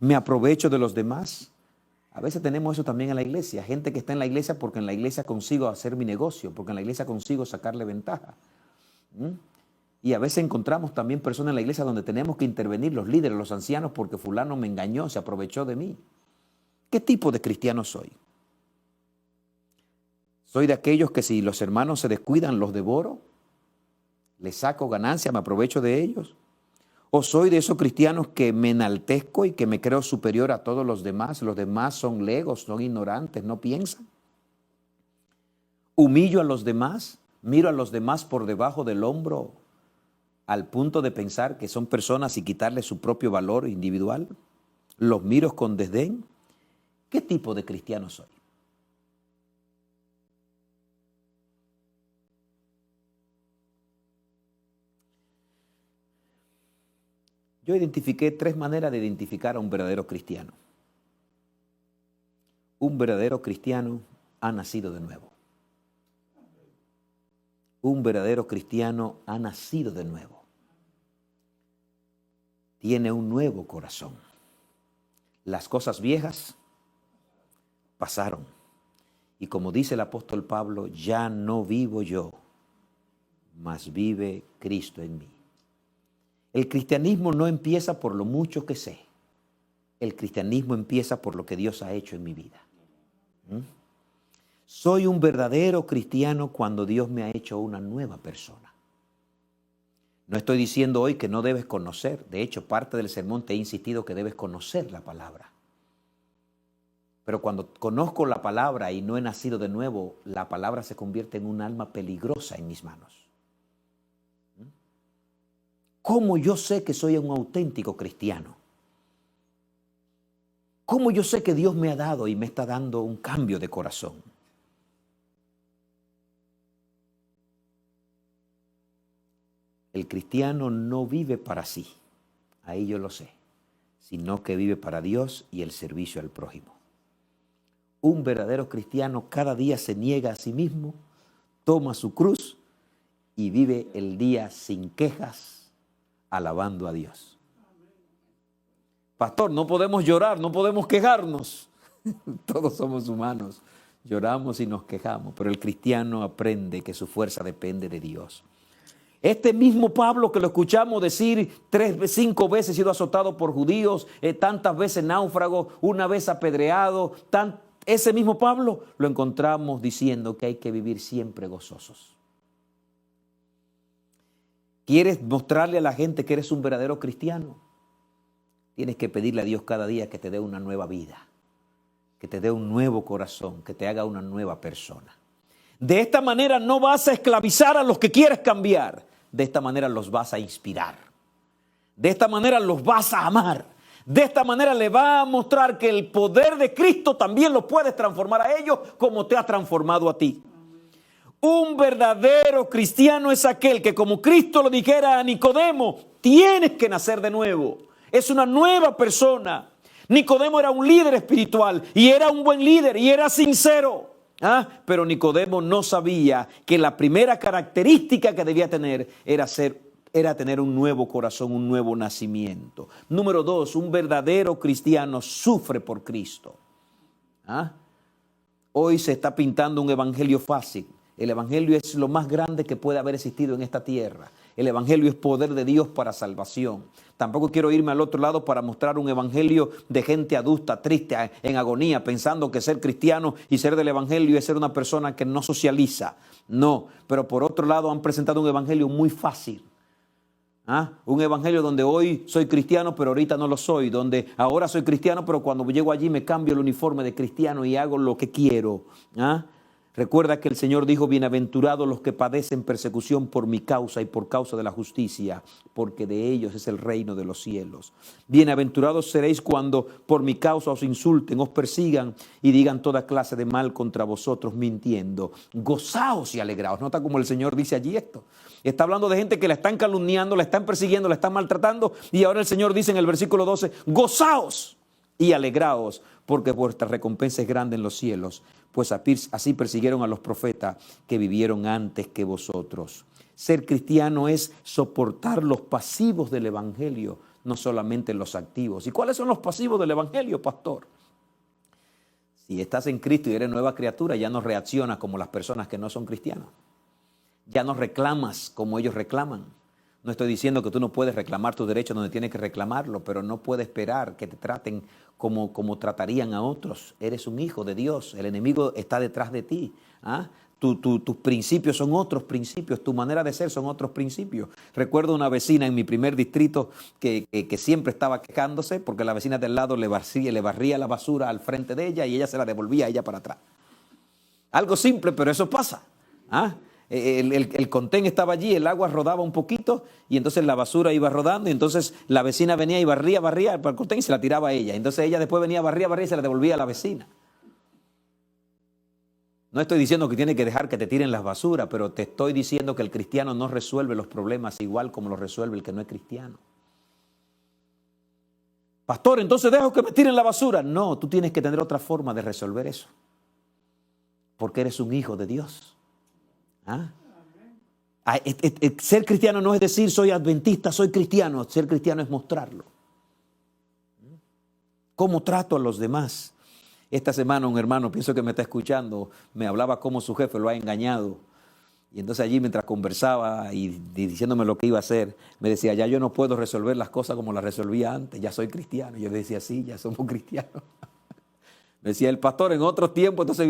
¿Me aprovecho de los demás? A veces tenemos eso también en la iglesia, gente que está en la iglesia porque en la iglesia consigo hacer mi negocio, porque en la iglesia consigo sacarle ventaja. Y a veces encontramos también personas en la iglesia donde tenemos que intervenir, los líderes, los ancianos, porque fulano me engañó, se aprovechó de mí. ¿Qué tipo de cristiano soy? ¿Soy de aquellos que si los hermanos se descuidan los devoro? ¿Les saco ganancia, me aprovecho de ellos? ¿O soy de esos cristianos que me enaltezco y que me creo superior a todos los demás? Los demás son legos, son ignorantes, no piensan. ¿Humillo a los demás? ¿Miro a los demás por debajo del hombro al punto de pensar que son personas y quitarles su propio valor individual? ¿Los miro con desdén? ¿Qué tipo de cristiano soy? Yo identifiqué 3 maneras de identificar a un verdadero cristiano. Un verdadero cristiano ha nacido de nuevo. Un verdadero cristiano ha nacido de nuevo. Tiene un nuevo corazón. Las cosas viejas pasaron. Y como dice el apóstol Pablo, ya no vivo yo, mas vive Cristo en mí. El cristianismo no empieza por lo mucho que sé. El cristianismo empieza por lo que Dios ha hecho en mi vida. Soy un verdadero cristiano cuando Dios me ha hecho una nueva persona. No estoy diciendo hoy que no debes conocer. De hecho, parte del sermón te he insistido que debes conocer la palabra. Pero cuando conozco la palabra y no he nacido de nuevo, la palabra se convierte en un alma peligrosa en mis manos. ¿Cómo yo sé que soy un auténtico cristiano? ¿Cómo yo sé que Dios me ha dado y me está dando un cambio de corazón? El cristiano no vive para sí, ahí yo lo sé, sino que vive para Dios y el servicio al prójimo. Un verdadero cristiano cada día se niega a sí mismo, toma su cruz y vive el día sin quejas, alabando a Dios. Pastor, no podemos llorar, no podemos quejarnos. Todos somos humanos, lloramos y nos quejamos, pero el cristiano aprende que su fuerza depende de Dios. Este mismo Pablo que lo escuchamos decir 5 veces sido azotado por judíos, tantas veces náufrago, una vez apedreado, ese mismo Pablo lo encontramos diciendo que hay que vivir siempre gozosos. ¿Quieres mostrarle a la gente que eres un verdadero cristiano? Tienes que pedirle a Dios cada día que te dé una nueva vida, que te dé un nuevo corazón, que te haga una nueva persona. De esta manera no vas a esclavizar a los que quieres cambiar. De esta manera los vas a inspirar. De esta manera los vas a amar. De esta manera le va a mostrar que el poder de Cristo también lo puedes transformar a ellos como te ha transformado a ti. Un verdadero cristiano es aquel que, como Cristo lo dijera a Nicodemo, tienes que nacer de nuevo. Es una nueva persona. Nicodemo era un líder espiritual y era un buen líder y era sincero. Pero Nicodemo no sabía que la primera característica que debía tener era tener un nuevo corazón, un nuevo nacimiento. Número 2, un verdadero cristiano sufre por Cristo. Hoy se está pintando un evangelio fácil. El evangelio es lo más grande que puede haber existido en esta tierra. El evangelio es poder de Dios para salvación. Tampoco quiero irme al otro lado para mostrar un evangelio de gente adulta, triste, en agonía, pensando que ser cristiano y ser del evangelio es ser una persona que no socializa. No, pero por otro lado han presentado un evangelio muy fácil. Un evangelio donde hoy soy cristiano, pero ahorita no lo soy. Donde ahora soy cristiano, pero cuando llego allí me cambio el uniforme de cristiano y hago lo que quiero. Recuerda que el Señor dijo, bienaventurados los que padecen persecución por mi causa y por causa de la justicia, porque de ellos es el reino de los cielos. Bienaventurados seréis cuando por mi causa os insulten, os persigan y digan toda clase de mal contra vosotros mintiendo. Gozaos y alegraos. Nota como el Señor dice allí esto. Está hablando de gente que la están calumniando, la están persiguiendo, la están maltratando, y ahora el Señor dice en el versículo 12, gozaos y alegraos, porque vuestra recompensa es grande en los cielos, pues así persiguieron a los profetas que vivieron antes que vosotros. Ser cristiano es soportar los pasivos del evangelio, no solamente los activos. ¿Y cuáles son los pasivos del evangelio, pastor? Si estás en Cristo y eres nueva criatura, ya no reaccionas como las personas que no son cristianos. Ya no reclamas como ellos reclaman. No estoy diciendo que tú no puedes reclamar tus derechos donde tienes que reclamarlo, pero no puedes esperar que te traten como tratarían a otros. Eres un hijo de Dios, el enemigo está detrás de ti. Tus principios son otros principios, tu manera de ser son otros principios. Recuerdo una vecina en mi primer distrito que siempre estaba quejándose porque la vecina del lado le barría la basura al frente de ella y ella se la devolvía a ella para atrás. Algo simple, pero eso pasa. El contén estaba allí, el agua rodaba un poquito y entonces la basura iba rodando y entonces la vecina venía y barría el contén y se la tiraba a ella. Entonces ella después venía, barría y se la devolvía a la vecina. No estoy diciendo que tiene que dejar que te tiren las basuras, pero te estoy diciendo que el cristiano no resuelve los problemas igual como los resuelve el que no es cristiano. Pastor, entonces dejo que me tiren la basura. No, tú tienes que tener otra forma de resolver eso. Porque eres un hijo de Dios. Ser cristiano no es decir soy adventista, soy cristiano. Ser cristiano es mostrarlo. ¿Cómo trato a los demás? Esta semana un hermano, pienso que me está escuchando, me hablaba cómo su jefe lo ha engañado. Y entonces allí mientras conversaba y diciéndome lo que iba a hacer, me decía, ya yo no puedo resolver las cosas como las resolvía antes, ya soy cristiano. Yo le decía, sí, ya somos cristianos. Me decía, el pastor en otros tiempos entonces se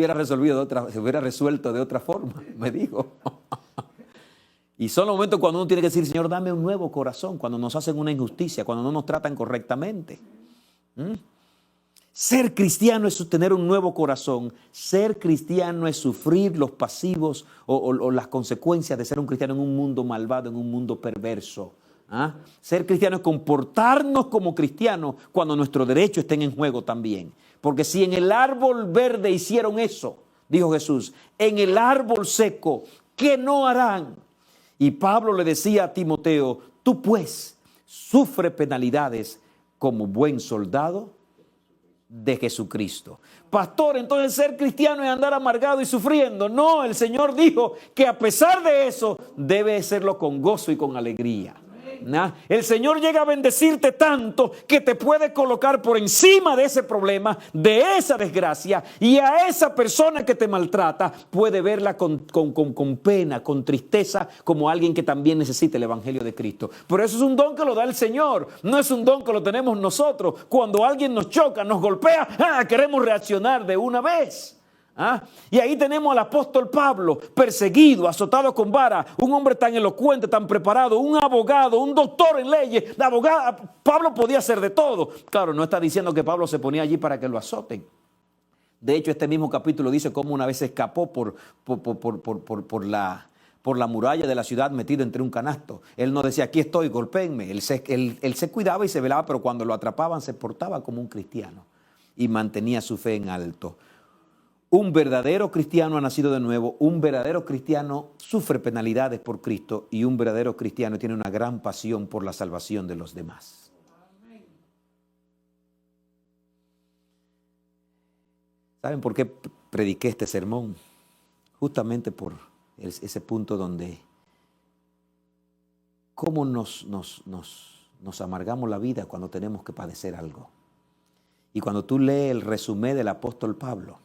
hubiera resuelto de otra forma, me dijo. Y son los momentos cuando uno tiene que decir, Señor, dame un nuevo corazón, cuando nos hacen una injusticia, cuando no nos tratan correctamente. Ser cristiano es tener un nuevo corazón. Ser cristiano es sufrir los pasivos o las consecuencias de ser un cristiano en un mundo malvado, en un mundo perverso. Ser cristiano es comportarnos como cristianos cuando nuestros derechos estén en juego también. Porque si en el árbol verde hicieron eso, dijo Jesús, en el árbol seco, ¿qué no harán? Y Pablo le decía a Timoteo, tú pues sufre penalidades como buen soldado de Jesucristo. Pastor, entonces ser cristiano es andar amargado y sufriendo. No, el Señor dijo que a pesar de eso debe hacerlo con gozo y con alegría. El Señor llega a bendecirte tanto que te puede colocar por encima de ese problema, de esa desgracia, y a esa persona que te maltrata puede verla con pena, con tristeza, como alguien que también necesita el Evangelio de Cristo. Pero eso es un don que lo da el Señor, no es un don que lo tenemos nosotros. Cuando alguien nos choca, nos golpea, queremos reaccionar de una vez. Y ahí tenemos al apóstol Pablo, perseguido, azotado con vara, un hombre tan elocuente, tan preparado, un abogado, un doctor en leyes, Pablo podía hacer de todo. Claro, no está diciendo que Pablo se ponía allí para que lo azoten. De hecho, este mismo capítulo dice cómo una vez se escapó por la muralla de la ciudad metido entre un canasto. Él no decía, aquí estoy, golpéenme. Él se cuidaba y se velaba, pero cuando lo atrapaban se portaba como un cristiano y mantenía su fe en alto. Un verdadero cristiano ha nacido de nuevo, un verdadero cristiano sufre penalidades por Cristo y un verdadero cristiano tiene una gran pasión por la salvación de los demás. ¿Saben por qué prediqué este sermón justamente por ese punto donde cómo nos amargamos la vida cuando tenemos que padecer algo. Y cuando tú lees el resumen del apóstol Pablo,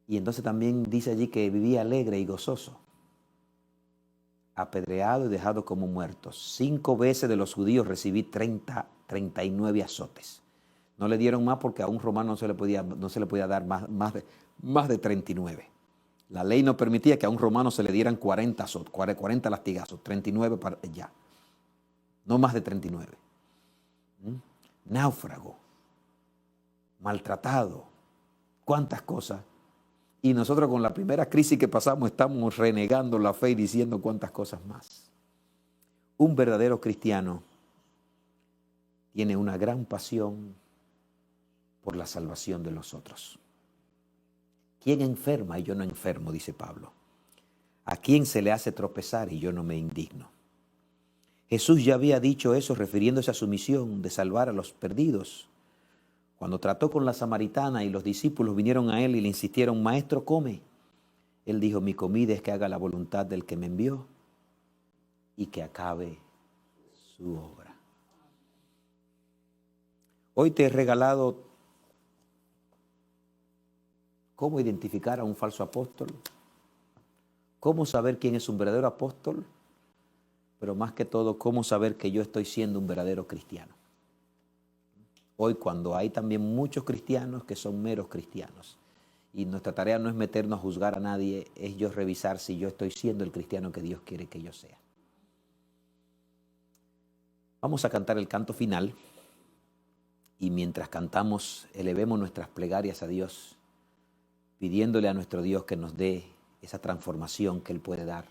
y entonces también dice allí que vivía alegre y gozoso, apedreado y dejado como muerto. 5 veces de los judíos recibí 39 azotes. No le dieron más porque a un romano no se le podía dar más de 39. La ley no permitía que a un romano se le dieran 40 latigazos, 39 ya. No más de 39. Náufrago, maltratado, cuántas cosas. Y nosotros con la primera crisis que pasamos estamos renegando la fe y diciendo cuántas cosas más. Un verdadero cristiano tiene una gran pasión por la salvación de los otros. ¿Quién enferma y yo no enfermo?, dice Pablo. ¿A quién se le hace tropezar y yo no me indigno? Jesús ya había dicho eso refiriéndose a su misión de salvar a los perdidos. Cuando trató con la samaritana y los discípulos vinieron a él y le insistieron, Maestro, come. Él dijo, mi comida es que haga la voluntad del que me envió y que acabe su obra. Hoy te he regalado cómo identificar a un falso apóstol, cómo saber quién es un verdadero apóstol, pero más que todo, cómo saber que yo estoy siendo un verdadero cristiano. Hoy cuando hay también muchos cristianos que son meros cristianos y nuestra tarea no es meternos a juzgar a nadie, es yo revisar si yo estoy siendo el cristiano que Dios quiere que yo sea. Vamos a cantar el canto final y mientras cantamos elevemos nuestras plegarias a Dios, pidiéndole a nuestro Dios que nos dé esa transformación que Él puede dar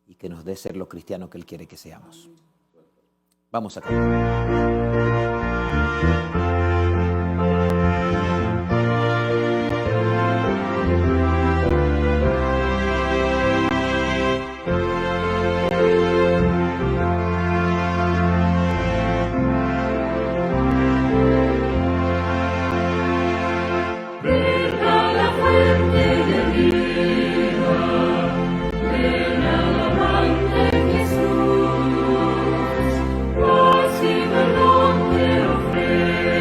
y que nos dé ser los cristianos que Él quiere que seamos. Vamos a cantar. Jesús, paz y perdón te ofrezco.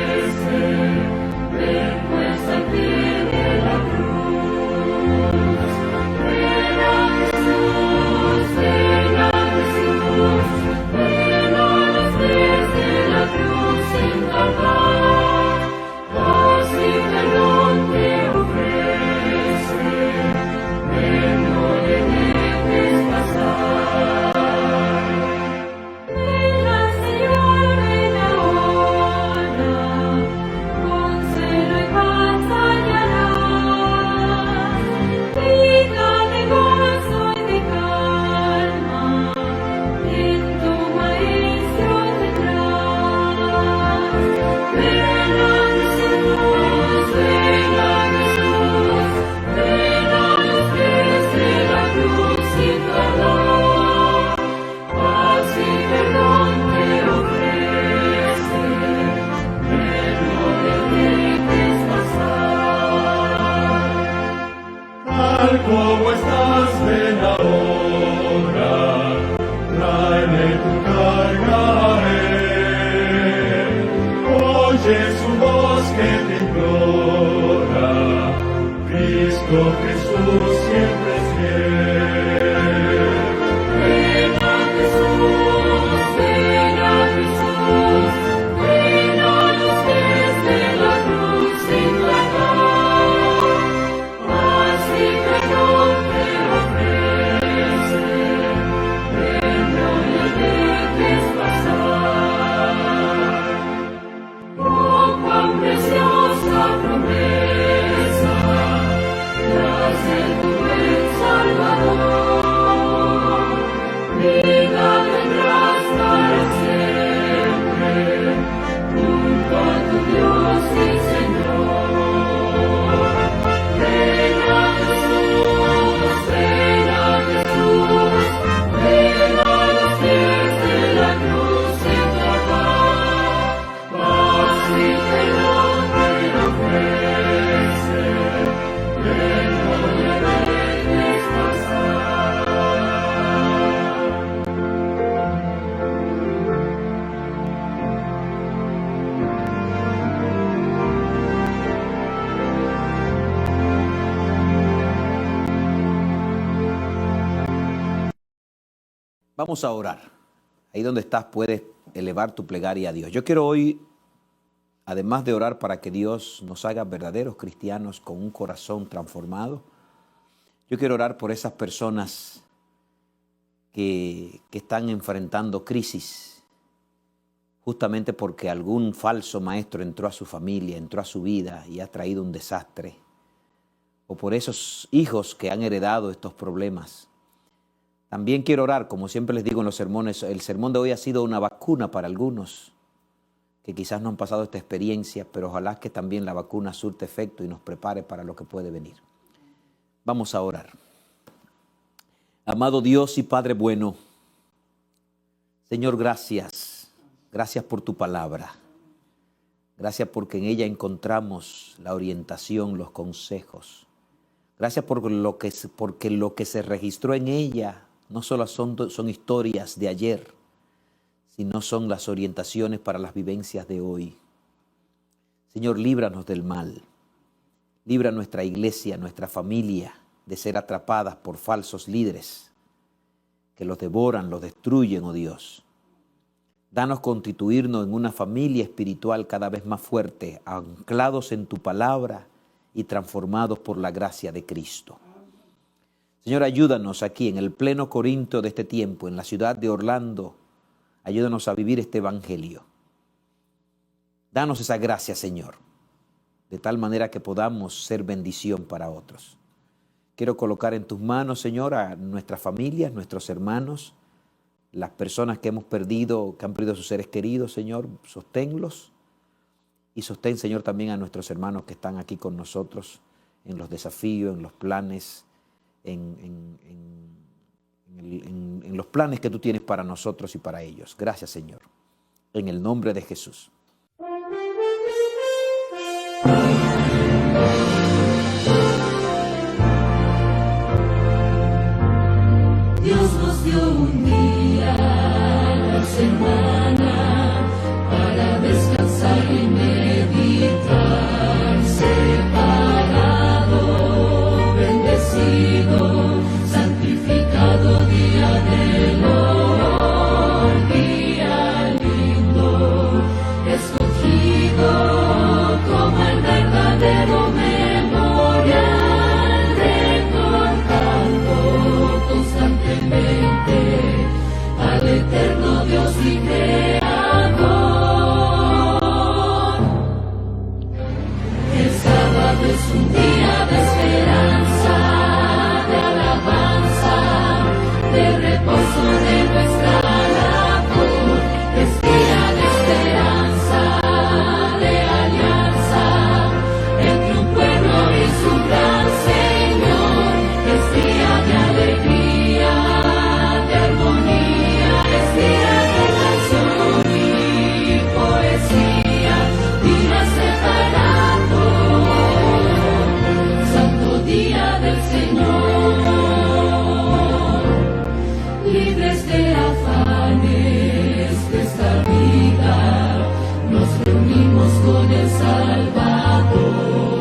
Vamos a orar. Ahí donde estás puedes elevar tu plegaria a Dios. Yo quiero hoy, además de orar para que Dios nos haga verdaderos cristianos con un corazón transformado, yo quiero orar por esas personas que están enfrentando crisis, justamente porque algún falso maestro entró a su familia, entró a su vida y ha traído un desastre. O por esos hijos que han heredado estos problemas. También quiero orar, como siempre les digo en los sermones, el sermón de hoy ha sido una vacuna para algunos que quizás no han pasado esta experiencia, pero ojalá que también la vacuna surte efecto y nos prepare para lo que puede venir. Vamos a orar. Amado Dios y Padre bueno, Señor, gracias. Gracias por tu palabra. Gracias porque en ella encontramos la orientación, los consejos. Gracias porque lo que se registró en ella no solo son historias de ayer, sino son las orientaciones para las vivencias de hoy. Señor, líbranos del mal. Libra nuestra iglesia, nuestra familia, de ser atrapadas por falsos líderes que los devoran, los destruyen, oh Dios. Danos constituirnos en una familia espiritual cada vez más fuerte, anclados en tu palabra y transformados por la gracia de Cristo. Señor, ayúdanos aquí en el pleno Corinto de este tiempo, en la ciudad de Orlando. Ayúdanos a vivir este evangelio. Danos esa gracia, Señor, de tal manera que podamos ser bendición para otros. Quiero colocar en tus manos, Señor, a nuestras familias, nuestros hermanos, las personas que hemos perdido, que han perdido a sus seres queridos, Señor, sosténlos. Y sostén, Señor, también a nuestros hermanos que están aquí con nosotros en los desafíos, en los planes, en los planes que tú tienes para nosotros y para ellos. Gracias, Señor. En el nombre de Jesús. Dios nos dio un día a la semana para descansar y meditar, separado, bendecido, santificado día del Lord, día lindo, escogido como el verdadero memorial, recordando constantemente al eterno Dios y Creador. El sábado es un día de esperanza, de alabanza, de reposo de nuestra labor. Es día de esperanza, de alianza, entre un pueblo y su gran Señor. Es día de alegría, de armonía, es día de canción y poesía, día separado, santo día del Señor. Libres de afanes de esta vida, nos reunimos con el Salvador.